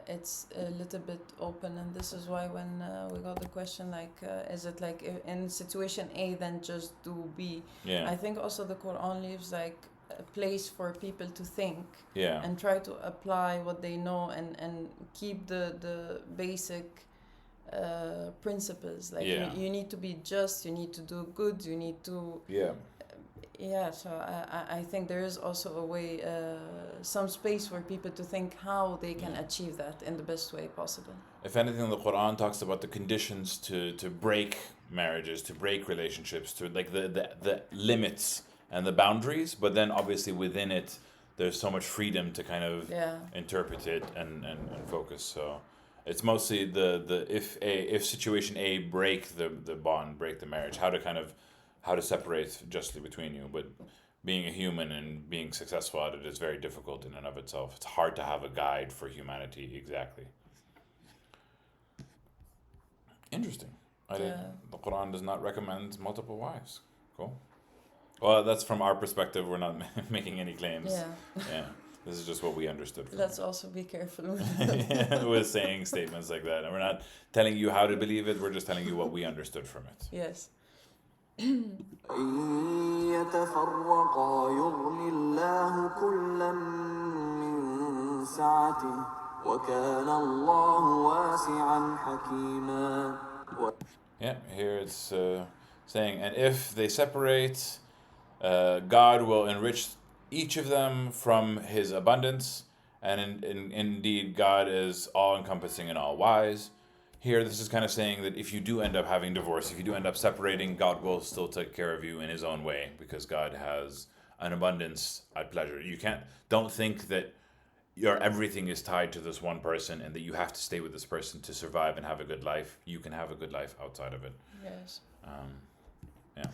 it's a little bit open, and this is why when we got the question like, is it like in situation A then just do B? I think also the Quran leaves like a place for people to think and try to apply what they know and keep the basic principles, like you need to be just, you need to do good, you need to Yeah, so I think there is also a way, some space for people to think how they can achieve that in the best way possible. If anything, the Quran talks about the conditions to break marriages, to break relationships, to like the limits and the boundaries, but then obviously within it, there's so much freedom to kind of interpret it and focus. So it's mostly the if situation A, break the bond, break the marriage, how to separate justly between you. But being a human and being successful at it is very difficult in and of itself. It's hard to have a guide for humanity exactly. Interesting. The Quran does not recommend multiple wives. Cool. Well, that's from our perspective. We're not making any claims. Yeah. This is just what we understood. Let's also be careful with saying statements like that. And we're not telling you how to believe it. We're just telling you what we understood from it. Yes. Yeah, here it's saying, and if they separate, God will enrich each of them from his abundance, and indeed God is all-encompassing and all-wise. Here, this is kind of saying that if you do end up having divorce, if you do end up separating, God will still take care of you in his own way, because God has an abundance at pleasure. Don't think that your everything is tied to this one person and that you have to stay with this person to survive and have a good life. You can have a good life outside of it. Yes. Yeah.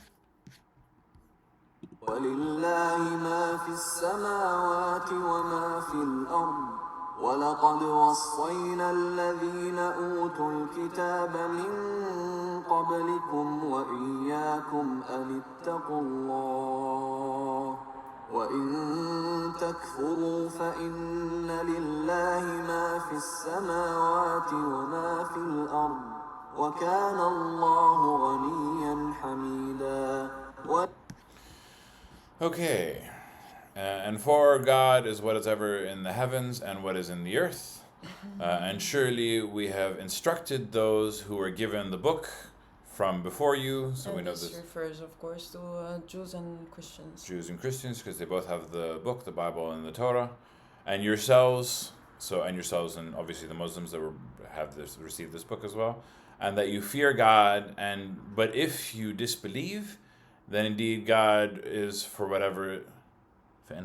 وَلِلَّهِ مَا فِي السَّمَاوَاتِ وَمَا فِي الْأَرْضِ وَلَقَدْ وَصَّيْنَا الَّذِينَ أُوتُوا الْكِتَابَ مِنْ قَبْلِكُمْ وَإِيَّاكُمْ أَنِ اتَّقُوا اللَّهَ وَإِن تَكْفُرُوا فَإِنَّ لِلَّهِ مَا فِي السَّمَاوَاتِ وَمَا فِي الْأَرْضِ وَكَانَ اللَّهُ غَنِيًّا حَمِيدًا. Okay. And for God is what is ever in the heavens and what is in the earth. And surely we have instructed those who were given the book from before you. So and we know this refers, of course, to Jews and Christians. Jews and Christians, because they both have the book, the Bible, and the Torah. And yourselves, and obviously the Muslims that received this book as well. And that you fear God. But if you disbelieve, then indeed God is for whatever. But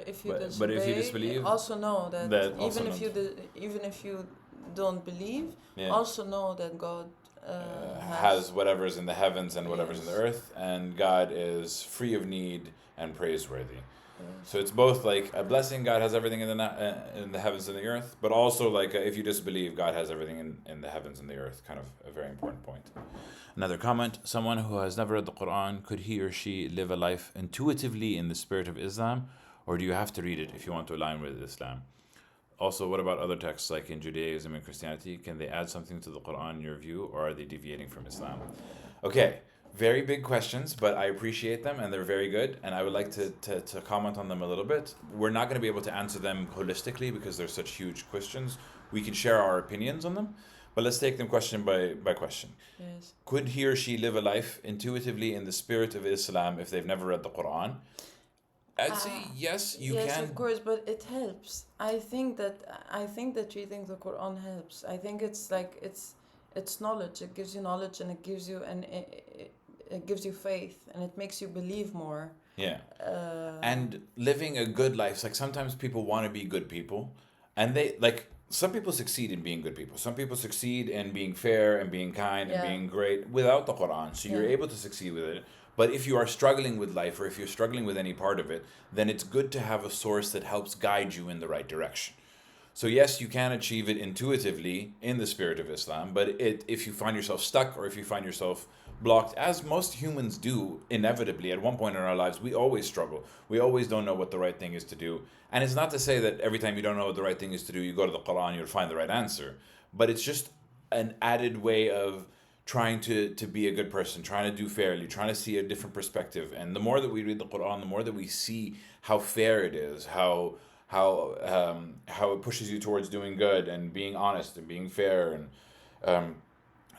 if you disbelieve, also know that even if you don't believe, also know that God has whatever's in the heavens and whatever's in the earth, and God is free of need and praiseworthy. So it's both like a blessing, God has everything in the heavens and the earth, but also like if you disbelieve, God has everything in the heavens and the earth. Kind of a very important point. Another comment, someone who has never read the Quran, could he or she live a life intuitively in the spirit of Islam, or do you have to read it if you want to align with Islam? Also, what about other texts like in Judaism and Christianity? Can they add something to the Quran in your view, or are they deviating from Islam? Okay. Very big questions, but I appreciate them and they're very good, and I would like to comment on them a little bit. We're not going to be able to answer them holistically because they're such huge questions. We can share our opinions on them, but let's take them question by question. Yes. Could he or she live a life intuitively in the spirit of Islam if they've never read the Quran? I'd say yes, you can. Yes, of course, but it helps. I think that reading the Quran helps. I think it's like it's knowledge. It gives you knowledge, and it gives you it gives you faith, and it makes you believe more. Yeah. And living a good life. Like sometimes people want to be good people, and some people succeed in being good people. Some people succeed in being fair and being kind and being great without the Quran. So you're able to succeed with it. But if you are struggling with life, or if you're struggling with any part of it, then it's good to have a source that helps guide you in the right direction. So yes, you can achieve it intuitively in the spirit of Islam, but if you find yourself stuck or if you find yourself blocked, as most humans do inevitably at one point in our lives, we always struggle. We always don't know what the right thing is to do. And it's not to say that every time you don't know what the right thing is to do, you go to the Quran, you'll find the right answer. But it's just an added way of trying to be a good person, trying to do fairly, trying to see a different perspective. And the more that we read the Quran, the more that we see how fair it is, how it pushes you towards doing good and being honest and being fair, and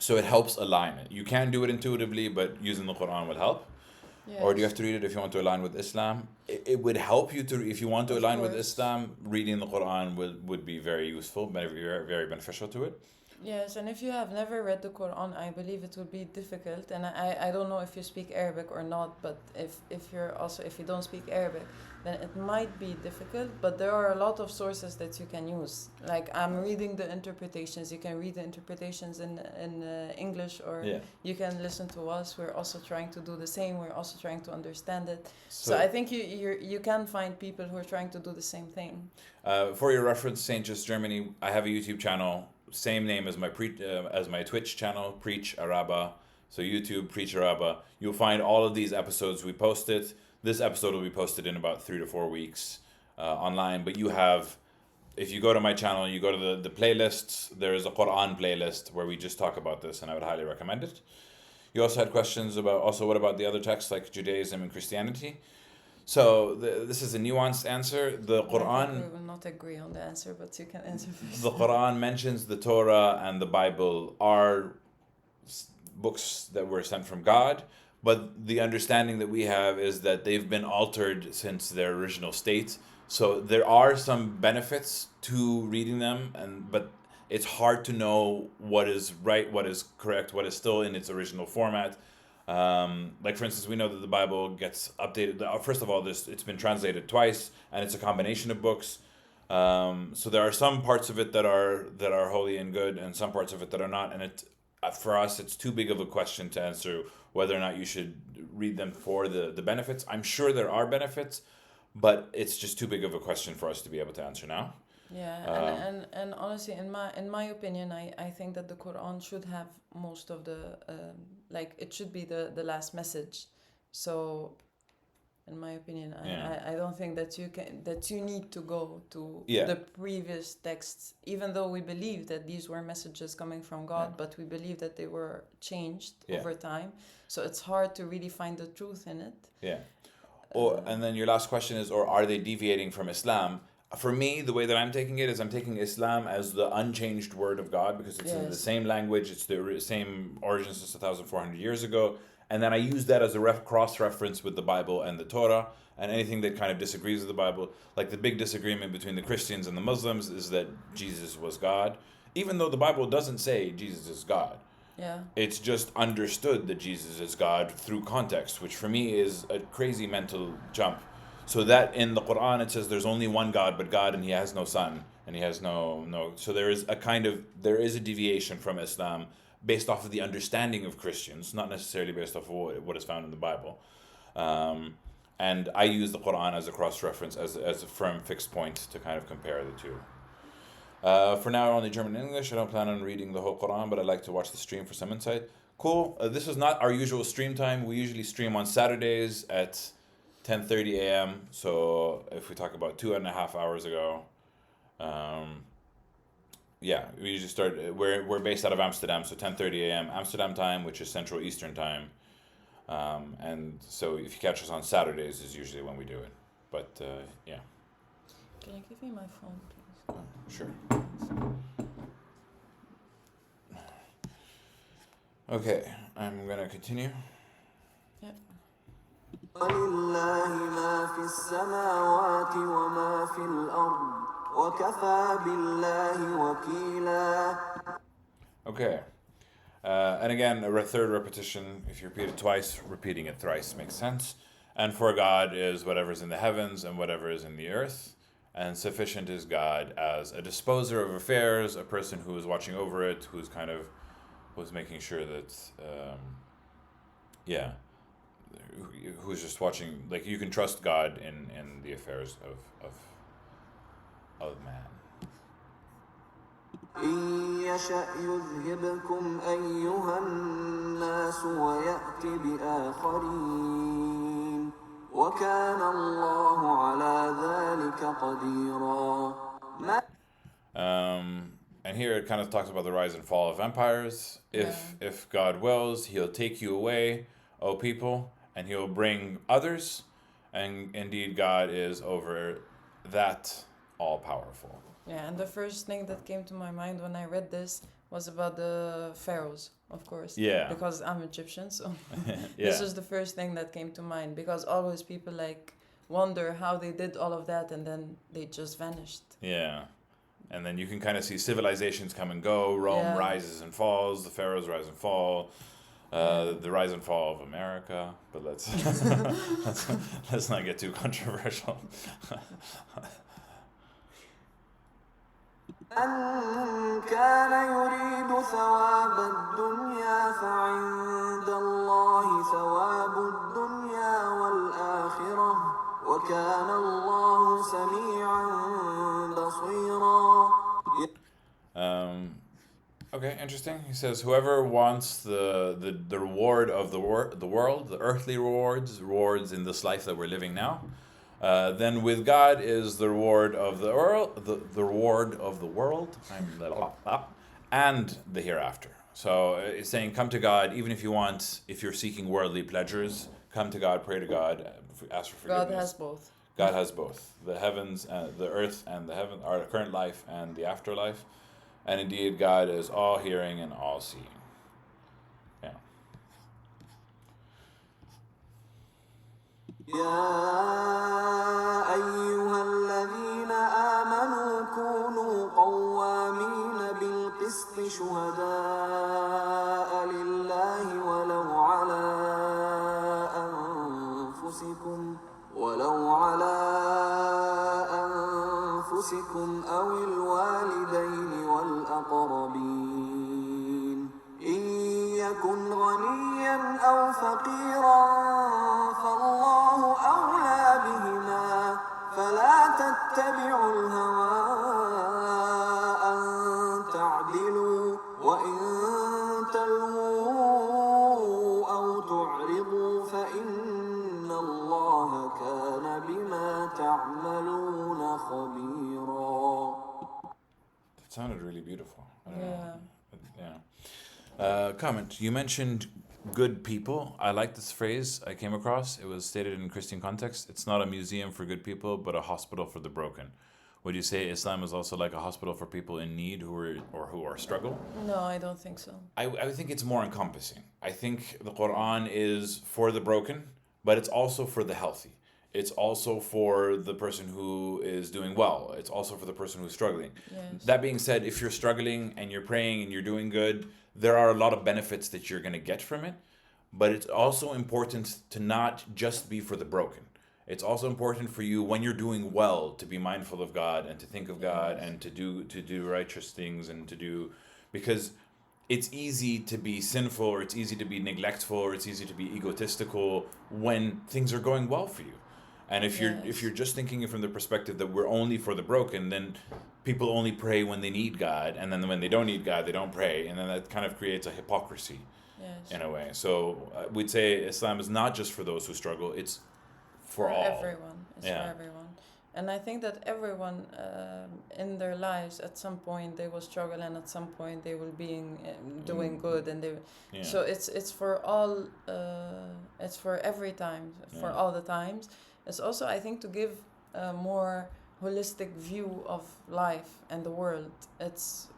so it helps align it. You can do it intuitively, but using the Quran would help. Yes. Or do you have to read it if you want to align with Islam? It would help you to, if you want to align with Islam, reading the Quran would be very useful, very, very beneficial to it. Yes, and if you have never read the Quran, I believe it would be difficult. And I don't know if you speak Arabic or not, but if you don't speak Arabic, then it might be difficult. But there are a lot of sources that you can use. Like I'm reading the interpretations. You can read the interpretations in English, or you can listen to us. We're also trying to do the same. We're also trying to understand it. So I think you can find people who are trying to do the same thing. For your reference, St. Just Germany, I have a YouTube channel. Same name as my Twitch channel, Preach Araba. So YouTube, Preach Araba. You'll find all of these episodes we posted. This episode will be posted in about 3 to 4 weeks online. But you have, if you go to my channel, you go to the playlists, there is a Quran playlist where we just talk about this, and I would highly recommend it. You also had questions about, what about the other texts like Judaism and Christianity? So this is a nuanced answer. The Quran... We will not agree on the answer, but you can answer first. The Quran mentions the Torah and the Bible are books that were sent from God, but the understanding that we have is that they've been altered since their original state. So there are some benefits to reading them, but it's hard to know what is right, what is correct, what is still in its original format. Like for instance, we know that the Bible gets updated. First of all, it's been translated twice, and it's a combination of books. So there are some parts of it that are holy and good, and some parts of it that are not. And for us, it's too big of a question to answer whether or not you should read them for the benefits. I'm sure there are benefits, but it's just too big of a question for us to be able to answer now. Yeah, and honestly, in my opinion, I think that the Quran should have most of the it should be the last message. So, in my opinion, I don't think that you need to go to the previous texts, even though we believe that these were messages coming from God, but we believe that they were changed over time. So it's hard to really find the truth in it. Yeah. And then your last question is, or are they deviating from Islam? For me, the way that I'm taking it is I'm taking Islam as the unchanged word of God, because it's in the same language, it's the same origin since 1,400 years ago. And then I use that as a cross-reference with the Bible and the Torah, and anything that kind of disagrees with the Bible. Like the big disagreement between the Christians and the Muslims is that Jesus was God, even though the Bible doesn't say Jesus is God. Yeah. It's just understood that Jesus is God through context, which for me is a crazy mental jump. So that in the Quran it says there's only one God, but God, and he has no son, and he has no. So there is a deviation from Islam based off of the understanding of Christians, not necessarily based off of what is found in the Bible. And I use the Quran as a cross-reference, as a firm fixed point to kind of compare the two. For now, only German and English. I don't plan on reading the whole Quran, but I'd like to watch the stream for some insight. Cool. This is not our usual stream time. We usually stream on Saturdays at 10:30 a.m. So if we talk about 2.5 hours ago, we usually start. We're based out of Amsterdam, so 10:30 a.m. Amsterdam time, which is Central Eastern time. And so if you catch us on Saturdays is usually when we do it. But yeah. Can you give me my phone, please? Oh, sure. Okay, I'm gonna continue. Yep. ولله ما في السماوات وما في الأرض وكفى بالله وكيلا. Okay. And again, a third repetition. If you repeat it twice, repeating it thrice makes sense. And for God is whatever is in the heavens and whatever is in the earth. And sufficient is God as a disposer of affairs, a person who is watching over it, who's making sure that, who's just watching. Like, you can trust God in the affairs of man. إن يشأ يذهبكم أيها الناس ويأت بآخرين وكان الله على ذلك قديرا. And here it kind of talks about the rise and fall of empires. If God wills, he'll take you away, O people, and he'll bring others. And indeed, God is over that all-powerful. Yeah, and the first thing that came to my mind when I read this was about the pharaohs, of course. Yeah. Because I'm Egyptian, so Yeah. this was the first thing that came to mind. Because always people like wonder how they did all of that and then they just vanished. Yeah. And then you can kind of see civilizations come and go. Rome rises and falls. The pharaohs rise and fall. The rise and fall of America. But let's not get too controversial. من كان يريد ثواب الدنيا فعند الله ثواب الدنيا والآخرة وكان الله سميعا بصيرا. Okay, interesting. He says, whoever wants the reward of the world, the earthly rewards in this life that we're living now, then with God is the reward of the world, the reward of the world, and the hereafter. So it's saying, come to God, even if you're seeking worldly pleasures, come to God, pray to God, ask for forgiveness. God has both. God has both. The heavens, the earth and the heaven, our current life and the afterlife. And indeed, God is all hearing and all seeing. Yeah. يا أيها الذين آمنوا كونوا قوامين بالقسط شهداء لله ولو على أنفسكم أو الوالدين والأقربين إن يكن غنيا أو فقيرا فالله أولى بهما فلا تتبعوا الهوى أن تعدلوا وإن تلووا أو تعرضوا فإن الله كان بما تعملون خبيرا. That sounded really beautiful. Yeah. Comment. You mentioned good people. I like this phrase I came across. It was stated in Christian context. It's not a museum for good people, but a hospital for the broken. Would you say Islam is also like a hospital for people in need who are struggle? No, I don't think so. I think it's more encompassing. I think the Quran is for the broken, but it's also for the healthy. It's also for the person who is doing well. It's also for the person who's struggling. Yes. That being said, if you're struggling and you're praying and you're doing good, there are a lot of benefits that you're going to get from it. But it's also important to not just be for the broken. It's also important for you when you're doing well to be mindful of God and to think of God and to do righteous things and to do, because it's easy to be sinful or it's easy to be neglectful or it's easy to be egotistical when things are going well for you. And if you're just thinking from the perspective that we're only for the broken, then people only pray when they need God, and then when they don't need God, they don't pray, and then that kind of creates a hypocrisy in a way. So we'd say Islam is not just for those who struggle; it's for all. Everyone. It's for everyone. And I think that everyone in their lives at some point they will struggle, and at some point they will be doing good, and they. Yeah. So it's for all. It's for every time, for all the times. It's also, I think, to give a more holistic view of life and the world. It's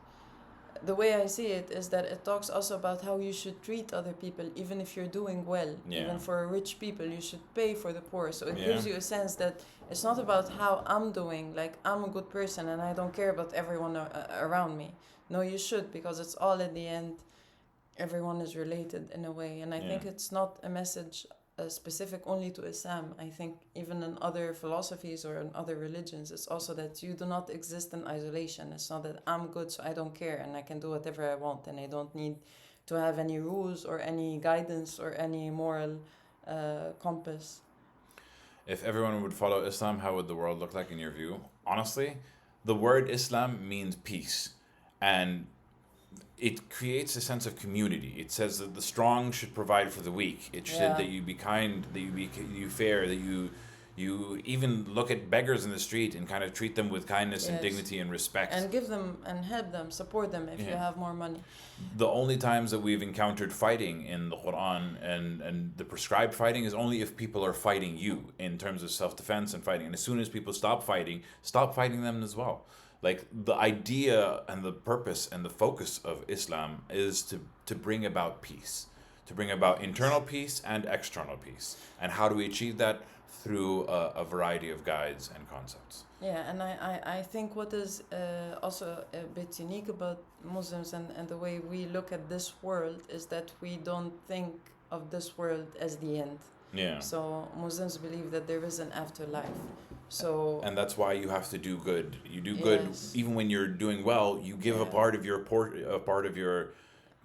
the way I see it is that it talks also about how you should treat other people, even if you're doing well. Even for rich people, you should pay for the poor. So it gives you a sense that it's not about how I'm doing, like I'm a good person and I don't care about everyone around me. No, you should, because it's all in the end, everyone is related in a way. And I think it's not a message specific only to Islam. I think even in other philosophies or in other religions, it's also that you do not exist in isolation. It's not that I'm good so I don't care and I can do whatever I want and I don't need to have any rules or any guidance or any moral compass. If everyone would follow Islam, how would the world look like in your view? Honestly, the word Islam means peace, and it creates a sense of community. It says that the strong should provide for the weak. It said that you be kind, that you fair, that you even look at beggars in the street and kind of treat them with kindness and dignity and respect. And give them and help them, support them if you have more money. The only times that we've encountered fighting in the Quran and the prescribed fighting is only if people are fighting you in terms of self-defense and fighting. And as soon as people stop fighting them as well. Like the idea and the purpose and the focus of Islam is to bring about peace, to bring about internal peace and external peace. And how do we achieve that? Through a variety of guides and concepts. Yeah, and I think what is also a bit unique about Muslims and the way we look at this world is that we don't think of this world as the end. Yeah. So Muslims believe that there is an afterlife. So and that's why you have to do good. You do good even when you're doing well. You give a part of your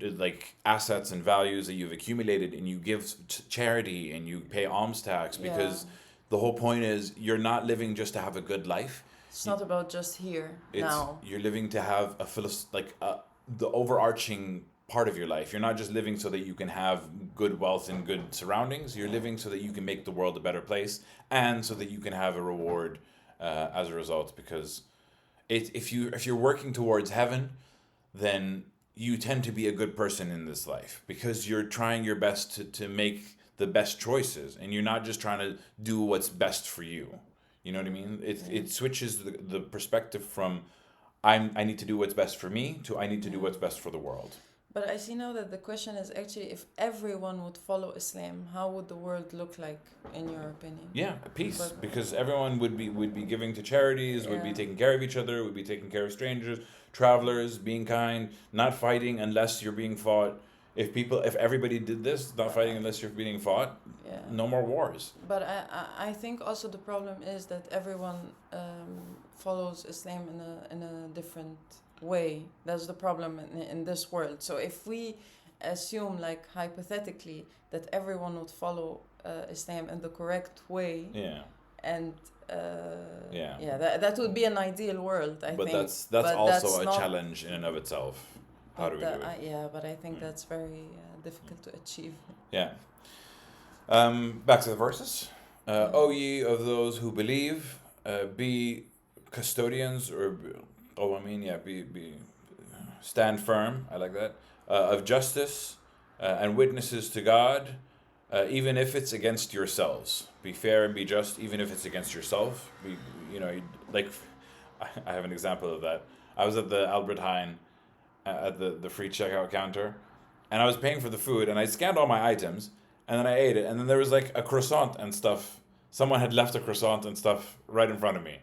like assets and values that you've accumulated, and you give charity and you pay alms tax, because the whole point is you're not living just to have a good life. It's not about just here now. You're living to have the overarching part of your life. You're not just living so that you can have good wealth and good surroundings. You're living so that you can make the world a better place, and so that you can have a reward as a result. Because if you're working towards heaven, then you tend to be a good person in this life, because you're trying your best to make the best choices, and you're not just trying to do what's best for you. You know what I mean? It switches the perspective from I need to do what's best for me to I need to do what's best for the world. But I see now that the question is actually, if everyone would follow Islam, how would the world look like, in your opinion? Yeah, peace. Because everyone would be giving to charities, would be taking care of each other, would be taking care of strangers, travelers, being kind, not fighting unless you're being fought. If everybody did this, not fighting unless you're being fought, no more wars. But I think also the problem is that everyone follows Islam in a different way. That's the problem in this world. So if we assume, like hypothetically, that everyone would follow Islam in the correct way, and that would be an ideal world, I think. But that's also a challenge in and of itself. How do we do it? But I think that's very difficult to achieve. Yeah. Back to the verses. O ye of those who believe, be custodians, or be stand firm. I like that. Of justice, and witnesses to God, even if it's against yourselves. Be fair and be just, even if it's against yourself. I have an example of that. I was at the Albert Heijn at the free checkout counter, and I was paying for the food, and I scanned all my items, and then I ate it, and then there was like a croissant and stuff. Someone had left a croissant and stuff right in front of me.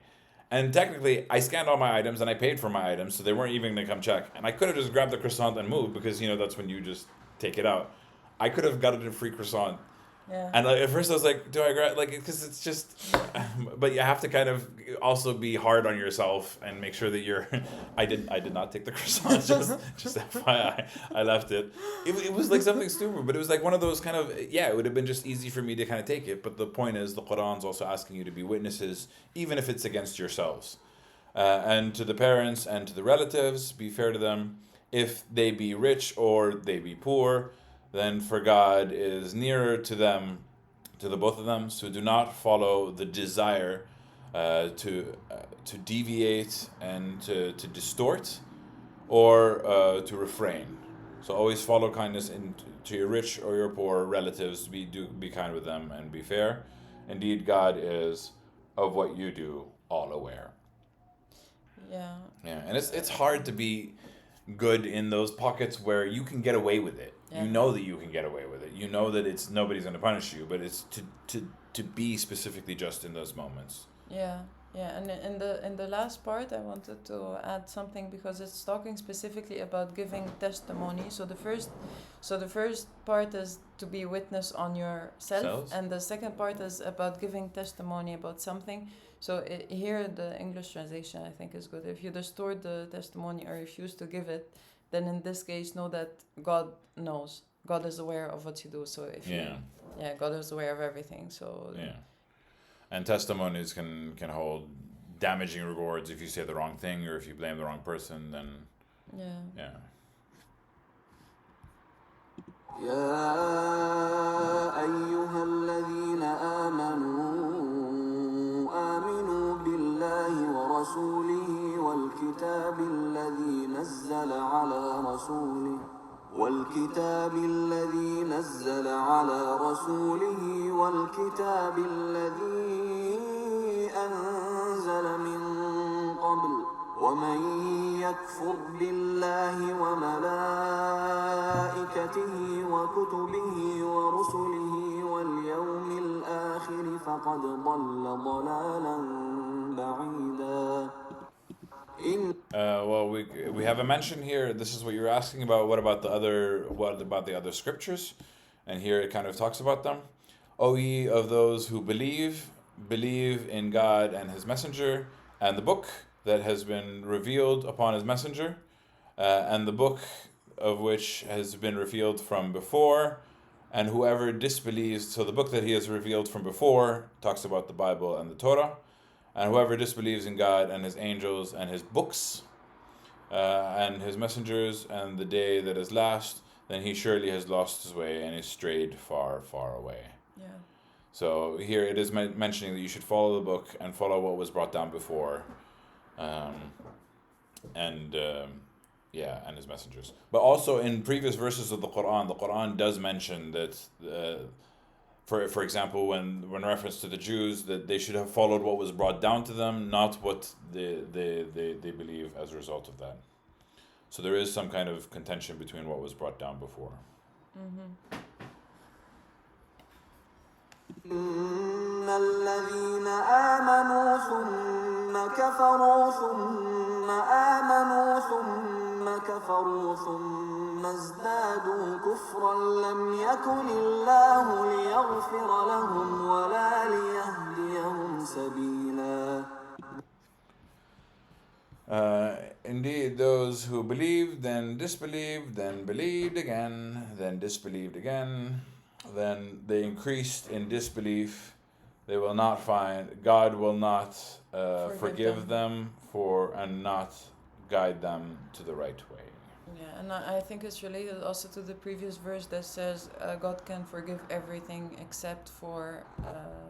And technically, I scanned all my items and I paid for my items, so they weren't even going to come check. And I could have just grabbed the croissant and moved, because, that's when you just take it out. I could have gotten a free croissant. Yeah. And at first I was like, do I grab, because it's just, but you have to kind of also be hard on yourself and make sure that you're, I did not take the croissant, just FYI, I left it. It was like something stupid, but it was like one of those kind of, it would have been just easy for me to kind of take it. But the point is, the Quran's also asking you to be witnesses, even if it's against yourselves. And to the parents and to the relatives, be fair to them. If they be rich or they be poor, then for God is nearer to them, to the both of them. So do not follow the desire to deviate and to distort, or to refrain. So always follow kindness to your rich or your poor relatives. Be kind with them and be fair. Indeed, God is of what you do all aware. Yeah. Yeah, and it's hard to be good in those pockets where you can get away with it. You know that you can get away with it. You know that nobody's going to punish you, but it's to be specifically just in those moments. Yeah. And in the last part, I wanted to add something, because it's talking specifically about giving testimony. So the first part is to be witness on yourself, and the second part is about giving testimony about something. So here the English translation, I think, is good. If you distort the testimony or refuse to give it, then in this case, know that God knows. God is aware of what you do. So if God is aware of everything. So and testimonies can hold damaging rewards if you say the wrong thing, or if you blame the wrong person. Then يا أيها الذين آمنوا بالله ورسوله والكتاب الذي نزل على رسوله والكتاب الذي أنزل من قبل ومن يكفر بالله وملائكته وكتبه ورسله واليوم الآخر فقد ضل ضلالا بعيدا. Well, we have a mention here. This is what you're asking about. What about the other scriptures? And here it kind of talks about them. O ye of those who believe in God and His messenger, and the book that has been revealed upon His messenger, and the book of which has been revealed from before, and whoever disbelieves. So the book that He has revealed from before talks about the Bible and the Torah. And whoever disbelieves in God and His angels and His books and His messengers and the day that is last, then he surely has lost his way and is strayed far, far away. Yeah. So here it is mentioning that you should follow the book and follow what was brought down before, and His messengers. But also in previous verses of the Quran does mention that. For example, when reference to the Jews, that they should have followed what was brought down to them, not what they believe as a result of that. So there is some kind of contention between what was brought down before. إن الذين آمنوا ثم كفروا ثم آمنوا ثم كفروا ثم ازدادوا كفرا لم يكن الله ليغفر لهم ولا ليهديهم سبيلا. Indeed, those who believed, then disbelieved, then believed again, then disbelieved again, then they increased in disbelief. They will not find, God will not forgive them and not guide them to the right way. Yeah, and I think it's related also to the previous verse that says God can forgive everything except for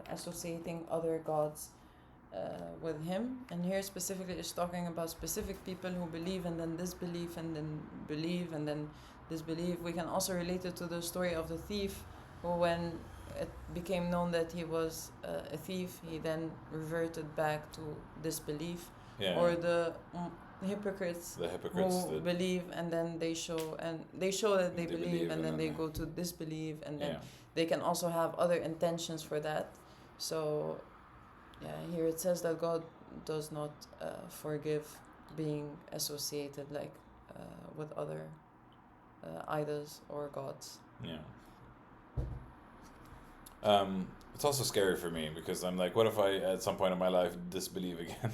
associating other gods with Him. And here specifically is talking about specific people who believe and then disbelieve and then believe and then disbelieve. We can also relate it to the story of the thief, who when it became known that he was a thief, he then reverted back to disbelief. Yeah. Or the hypocrites who believe and then they show that they believe and then they go to disbelieve, and then they can also have other intentions for that. So here it says that God does not forgive being associated with other idols or gods. It's also scary for me because I'm like, what if I at some point in my life disbelieve again?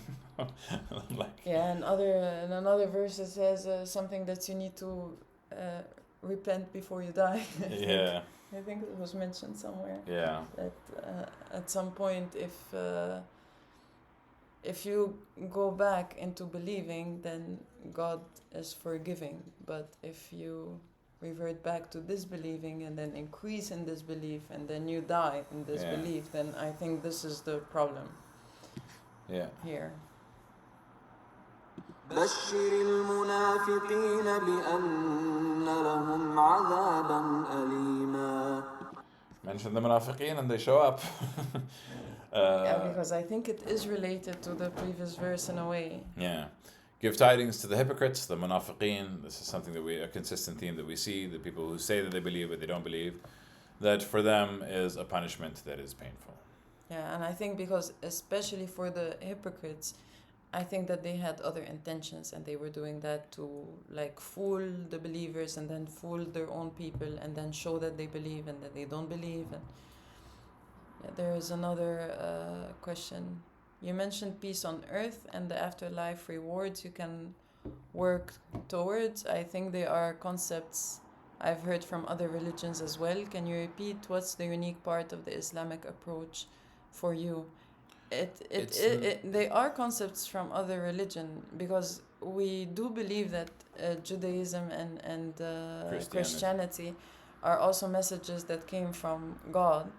And in another verse it says something that you need to repent before you die. I think it was mentioned somewhere. That at some point, if you go back into believing, then God is forgiving. But if you revert back to disbelieving and then increase in disbelief and then you die in disbelief, then I think this is the problem. Here. بشر المنافقين بأن لهم عذابا أليما. Mention the Munafiqeen and they show up. Because I think it is related to the previous verse in a way. Give tidings to the hypocrites, the Munafiqeen. This is something a consistent theme that we see, the people who say that they believe but they don't believe, that for them is a punishment that is painful. And I think because especially for the hypocrites, I think that they had other intentions and they were doing that to fool the believers and then fool their own people and then show that they believe and that they don't believe. And there is another question. You mentioned peace on earth and the afterlife rewards you can work towards. I think they are concepts I've heard from other religions as well. Can you repeat what's the unique part of the Islamic approach for you? They are concepts from other religion, because we do believe that Judaism and Christianity are also messages that came from God,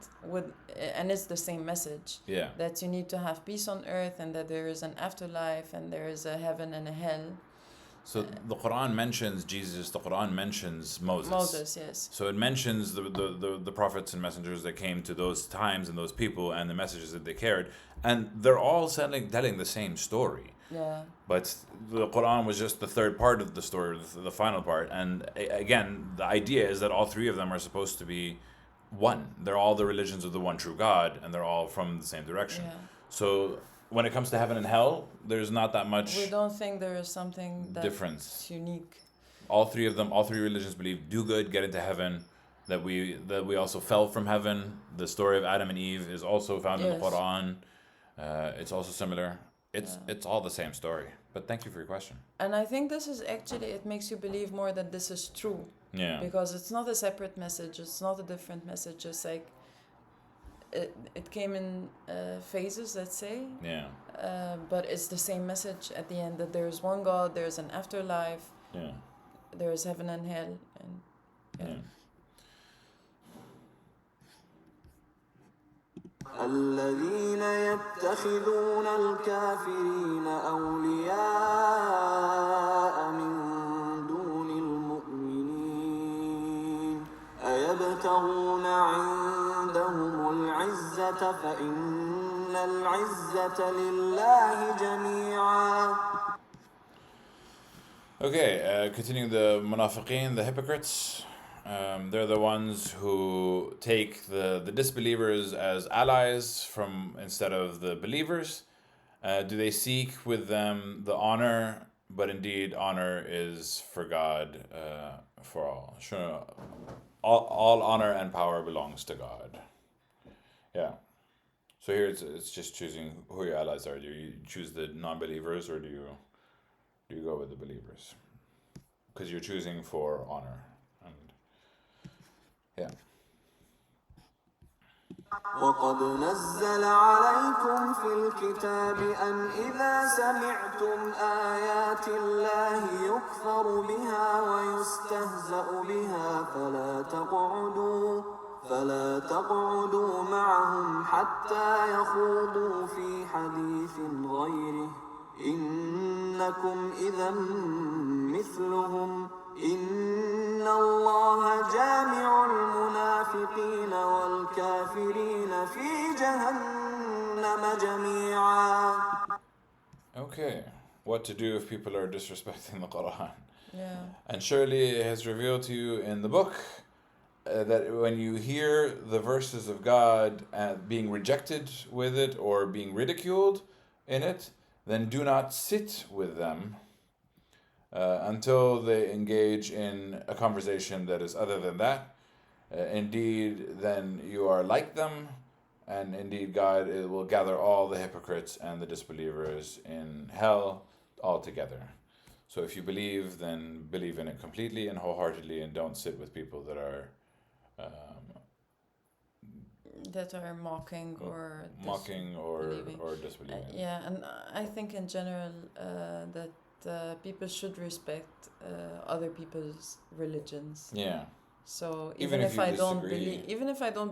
and it's the same message. That you need to have peace on earth and that there is an afterlife and there is a heaven and a hell. So the Quran mentions Jesus, the Quran mentions Moses. Moses, yes. So it mentions the prophets and messengers that came to those times and those people and the messages that they carried. And they're all telling the same story. Yeah. But the Quran was just the third part of the story, the final part. And again, the idea is that all three of them are supposed to be one. They're all the religions of the one true God, and they're all from the same direction. Yeah. So when it comes to heaven and hell, there's not that much. We don't think there is something that's difference. Unique. All three religions believe do good, get into heaven. That we also fell from heaven. The story of Adam and Eve is also found in the Quran. It's also similar. It's all the same story. But thank you for your question. And I think this is actually, it makes you believe more that this is true. Yeah. Because it's not a separate message. It's not a different message. It's like it came in phases, let's say. Yeah. But it's the same message at the end, that there's one God, there's an afterlife. Yeah. There's heaven and hell. And yeah. الذين يتخذون الكافرين أولياء من دون المؤمنين أيبتغون عندهم العزة فإن العزة لله جميعا. Okay, continuing the Munafiqeen, the hypocrites. They're the ones who take the disbelievers as allies instead of the believers. Do they seek with them the honor? But indeed, honor is for God, for all. Sure, all honor and power belongs to God. Yeah. So here it's just choosing who your allies are. Do you choose the non-believers, or do you go with the believers? Because you're choosing for honor. Yeah. وقد نزل عليكم في الكتاب أن إذا سمعتم آيات الله يكفر بها ويستهزأ بها فلا تقعدوا معهم حتى يخوضوا في حديث غيره إنكم إذا مثلهم إن الله جامع المنافقين والكافرين في جهنم جميعا. Okay, what to do if people are disrespecting the Quran? Yeah. And surely it has revealed to you in the book that when you hear the verses of God being rejected with it or being ridiculed in it, then do not sit with them until they engage in a conversation that is other than that. Indeed, then you are like them, and indeed God will gather all the hypocrites and the disbelievers in hell all together. So if you believe, then believe in it completely and wholeheartedly, and don't sit with people that are mocking or disbelieving. Yeah, and I think in general that people should respect other people's religions. Yeah. So even if I don't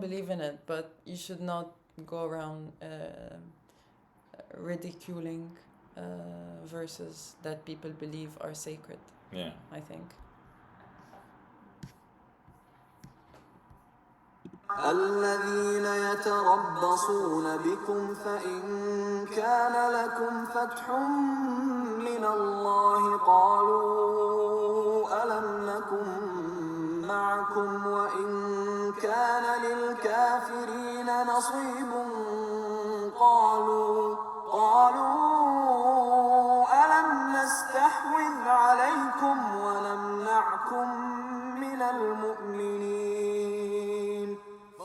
believe in it, but you should not go around ridiculing verses that people believe are sacred. Yeah. I think. الذين يتربصون بكم فإن كان لكم فتح من الله قالوا ألم نكن معكم وإن كان للكافرين نصيب قالوا ألم نستحوذ عليكم ونمنعكم من المؤمنين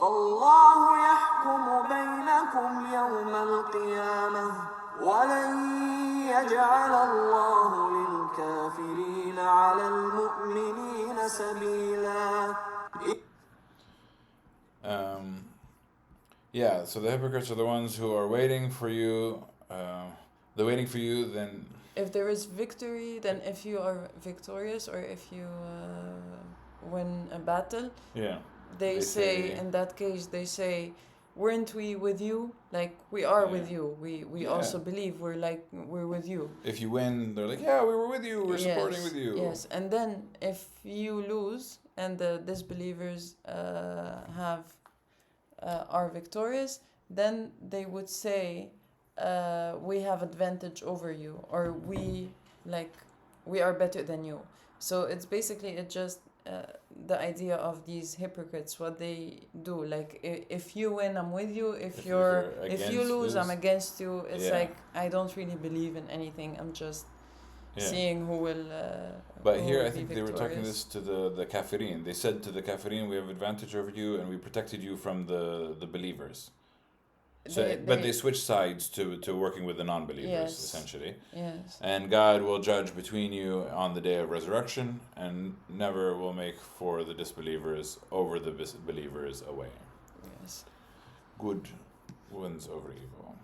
فالله يحكم بينكم يوم القيامة ولن يجعل الله للكافرين على المؤمنين سبيلا. Yeah, so the hypocrites are the ones who are waiting for you. They're waiting for you, then... If there is victory, then if you are victorious or if you win a battle... Yeah. They say, in that case, they say, weren't we with you? Like, we are with you. We also believe we're with you. If you win, they're like, yeah, we were with you. We're supporting with you. Yes, and then if you lose and the disbelievers are victorious, then they would say, we have advantage over you, or we are better than you. So it's just the idea of these hypocrites, what they do. Like, if you win, I'm with you. If you lose, I'm against you. It's like, I don't really believe in anything. I'm just seeing who will. But here, I think they were talking this to the kafirin. They said to the kafirin, we have advantage over you, and we protected you from the believers. So, but they switch sides to working with the non-believers, essentially. Yes. And God will judge between you on the day of resurrection, and never will make for the disbelievers over the believers away. Yes. Good wins over evil.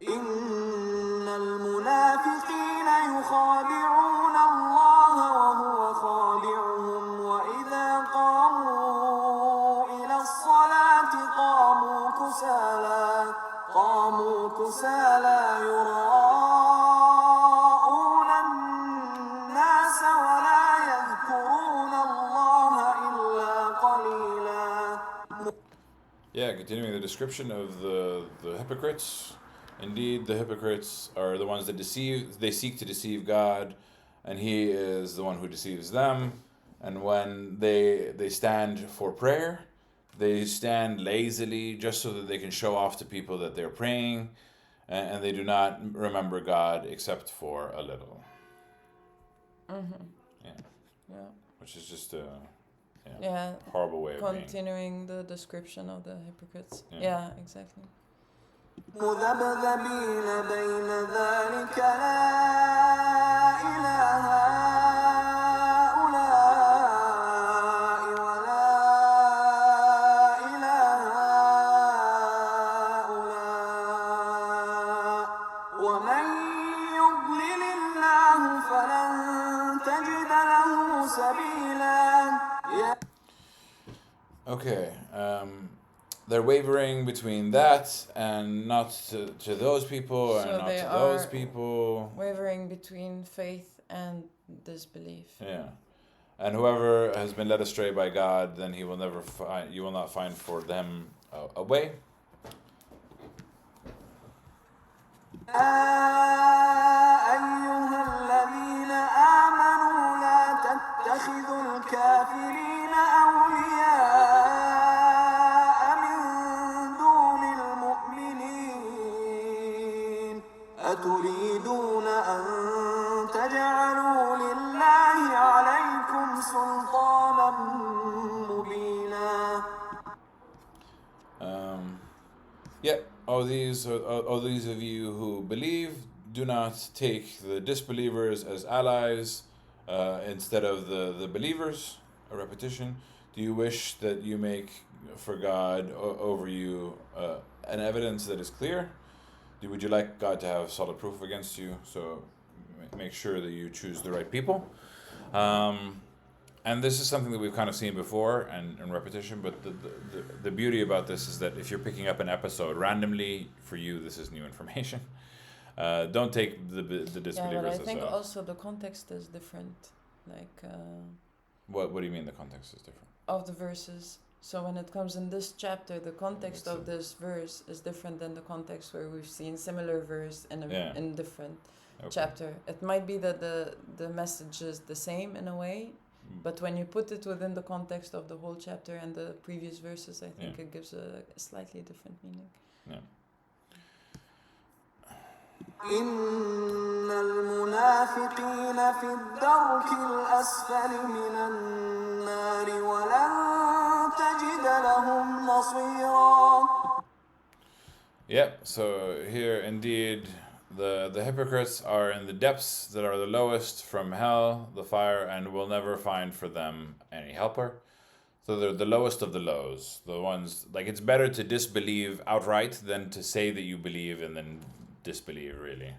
إن المنافقين يخادعون الله وهو خادعهم وإذا قاموا إلى الصلاة قاموا كسالى يراءون الناس ولا يذكرون الله إلا قليلا. Yeah, continuing the description of the hypocrites. Indeed, the hypocrites are the ones that deceive. They seek to deceive God, and He is the one who deceives them. And when they stand for prayer, they stand lazily just so that they can show off to people that they're praying, and they do not remember God except for a little. Mm-hmm. Yeah. Which is just a horrible way of continuing the description of the hypocrites. Yeah, exactly. مذبذبين بين ذلك لا إلى هؤلاء ولا إلى هؤلاء ومن يضلل الله فلن تجد له سبيلا. Okay. They're wavering between that and not to those people, and not to those people. Wavering between faith and disbelief. Yeah. And whoever has been led astray by God, then you will not find for them a way. أيها الذين آمنوا لا تتخذوا الكافرين أولياء من دون المؤمنين أتريدون أن تجعلوا لله عليكم سلطانا مبينا. All these of you who believe, do not take the disbelievers as allies instead of the believers. A repetition. Do you wish that you make for God over you an evidence that is clear? Would you like God to have solid proof against you? So make sure that you choose the right people. And this is something that we've kind of seen before and in repetition, but the beauty about this is that if you're picking up an episode randomly, for you this is new information. Don't take the disbelievers as but I think also the context is different. Like what do you mean the context is different? Of the verses. So when it comes in this chapter, the context of this verse is different than the context where we've seen similar verse in different chapter. It might be that the message is the same in a way, but when you put it within the context of the whole chapter and the previous verses, I think it gives a slightly different meaning. Yeah. إن المنافقين في الدرك الأسفل من النار ولن تجد لهم نصيرا. Yep, so here indeed the hypocrites are in the depths that are the lowest from hell, the fire, and will never find for them any helper. So they're the lowest of the lows. The ones, like, it's better to disbelieve outright than to say that you believe and then disbelieve, really.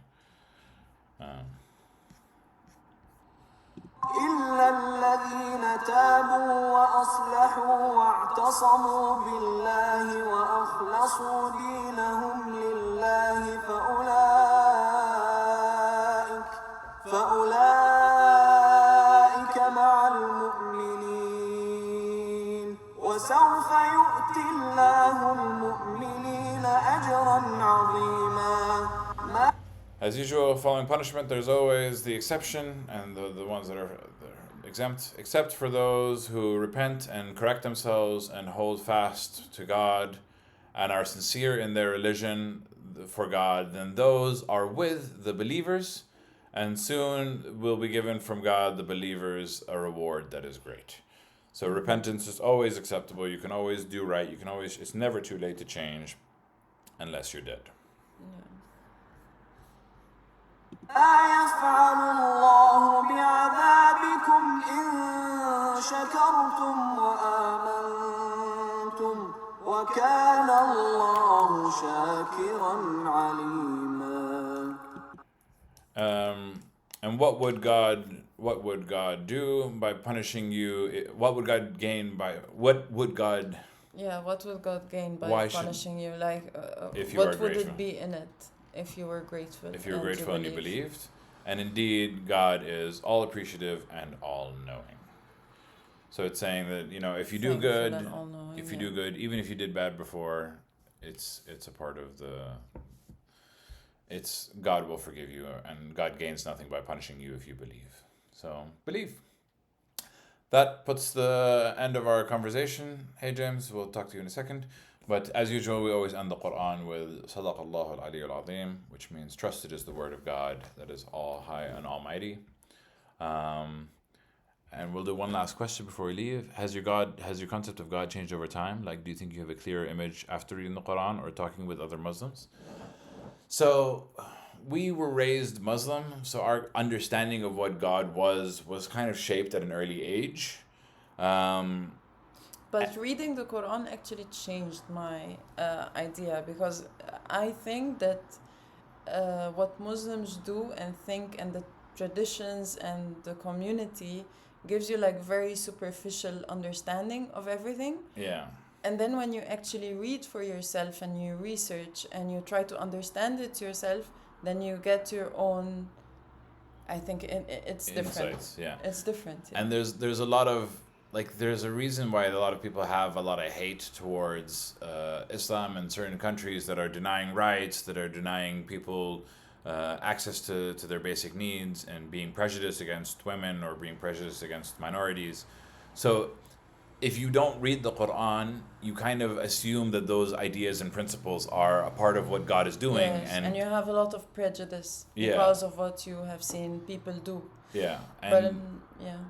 إلا الذين تابوا وأصلحوا واعتصموا بالله وأخلصوا دينهم لله فأولئك مع المؤمنين وسوف يؤتي الله المؤمنين أجرا As usual, following punishment, there's always the exception and the ones that are exempt, except for those who repent and correct themselves and hold fast to God and are sincere in their religion for God, then those are with the believers, and soon will be given from God, the believers, a reward that is great. So repentance is always acceptable. You can always do right. You can always, it's never too late to change unless you're dead. ما يفعل الله بعذابكم إن شكرتم وآمنتم وكان الله شاكرا عليما. And what would God do by punishing you? What would God gain by what would God gain by punishing you? Like, what would it be in it if you were grateful? If you were grateful and you believed, and indeed God is all appreciative and all knowing. So it's saying that if you do good, even if you did bad before, it's a part of it's God will forgive you, and God gains nothing by punishing you if you believe. So believe. That puts the end of our conversation. Hey James, we'll talk to you in a second. But as usual, we always end the Quran with Sadaq Allah al-Ali al-Azim, which means trusted is the word of God that is all high and almighty. And we'll do one last question before we leave. Has your concept of God changed over time? Like, do you think you have a clearer image after reading the Quran or talking with other Muslims? So we were raised Muslim, so our understanding of what God was kind of shaped at an early age. But reading the Quran actually changed my idea, because I think that what Muslims do and think, and the traditions and the community gives you like very superficial understanding of everything. Yeah. And then when you actually read for yourself and you research and you try to understand it yourself, then you get your own, I think it's different. Insights, yeah. It's different. Yeah. And there's a lot of, there's a reason why a lot of people have a lot of hate towards Islam in certain countries that are denying rights, that are denying people access to their basic needs, and being prejudiced against women or being prejudiced against minorities. So if you don't read the Quran, you kind of assume that those ideas and principles are a part of what God is doing. Yes, and you have a lot of prejudice because of what you have seen people do. Yeah.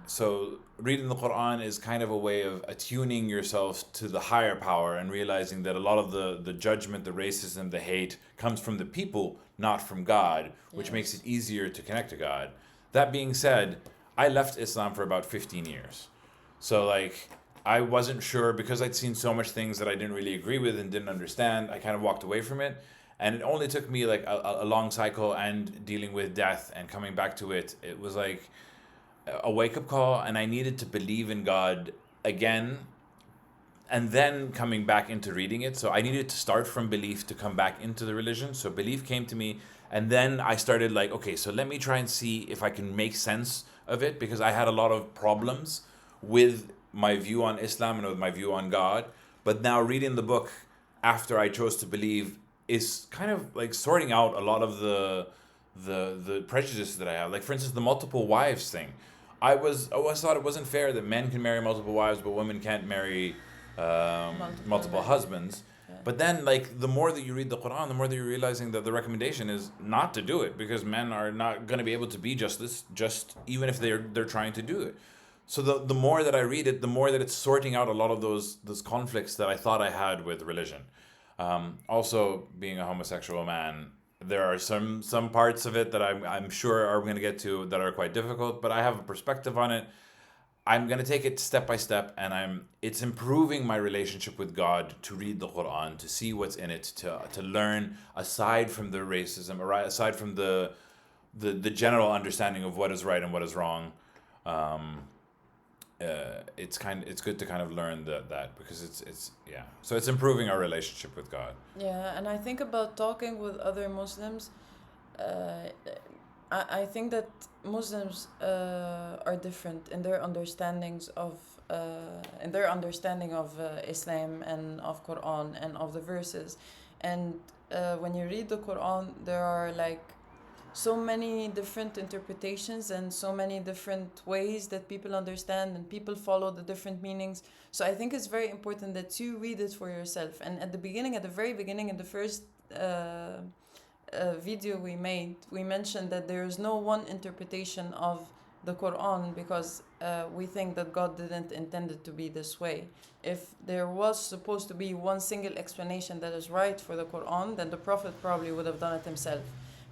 So reading the Quran is kind of a way of attuning yourself to the higher power and realizing that a lot of the judgment, the racism, the hate comes from the people, not from God, which makes it easier to connect to God. That being said, I left Islam for about 15 years. So I wasn't sure, because I'd seen so much things that I didn't really agree with and didn't understand. I kind of walked away from it. And it only took me a long cycle and dealing with death and coming back to it. It was like a wake-up call, and I needed to believe in God again, and then coming back into reading it. So I needed to start from belief to come back into the religion. So belief came to me, and then I started okay, so let me try and see if I can make sense of it, because I had a lot of problems with my view on Islam and with my view on God. But now reading the book after I chose to believe is kind of sorting out a lot of the prejudices that I have. For instance, the multiple wives thing. I always thought it wasn't fair that men can marry multiple wives, but women can't marry multiple husbands. Yeah. But then, the more that you read the Quran, the more that you're realizing that the recommendation is not to do it, because men are not going to be able to be just even if they're trying to do it. So the more that I read it, the more that it's sorting out a lot of those conflicts that I thought I had with religion. Also, being a homosexual man, there are some parts of it that I'm sure are going to get to that are quite difficult, but I have a perspective on it. I'm going to take it step by step, and it's improving my relationship with God to read the Quran, to see what's in it, to learn, aside from the racism, aside from the general understanding of what is right and what is wrong. It's good to kind of learn that because it's so it's improving our relationship with God. Yeah, and I think about talking with other Muslims. I think that Muslims are different in their understandings of Islam and of Quran and of the verses, and when you read the Quran, there are so many different interpretations and so many different ways that people understand, and people follow the different meanings. So I think it's very important that you read it for yourself. And at the very beginning, in the first video we made, we mentioned that there is no one interpretation of the Quran, because we think that God didn't intend it to be this way. If there was supposed to be one single explanation that is right for the Quran, then the Prophet probably would have done it himself.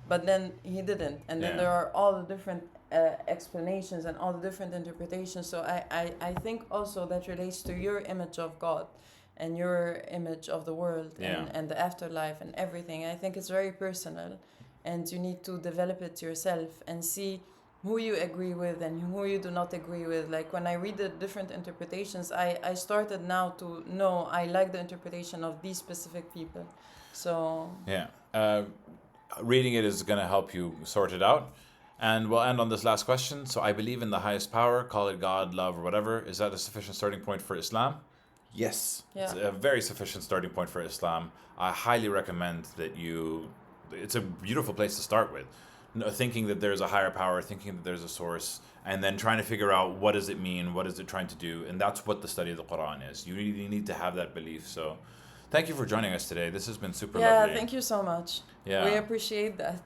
But then he didn't. And then there are all the different explanations and all the different interpretations. So I think also that relates to your image of God and your image of the world and the afterlife and everything. I think it's very personal, and you need to develop it yourself and see who you agree with and who you do not agree with. Like when I read the different interpretations, I started now to know I like the interpretation of these specific people. So reading it is going to help you sort it out. And we'll end on this last question. So I believe in the highest power, call it God, love, or whatever. Is that a sufficient starting point for Islam? Yes. Yeah. It's a very sufficient starting point for Islam. I highly recommend that it's a beautiful place to start with. Thinking that there's a higher power, thinking that there's a source, and then trying to figure out what does it mean, what is it trying to do, and that's what the study of the Quran is. You need to have that belief. So thank you for joining us today. This has been super lovely. Yeah, thank you so much. Yeah. We appreciate that.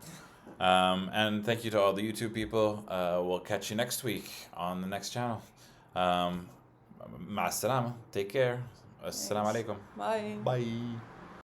And thank you to all the YouTube people. We'll catch you next week on the next channel. مع السلامة. Take care. السلام عليكم. Bye. Bye.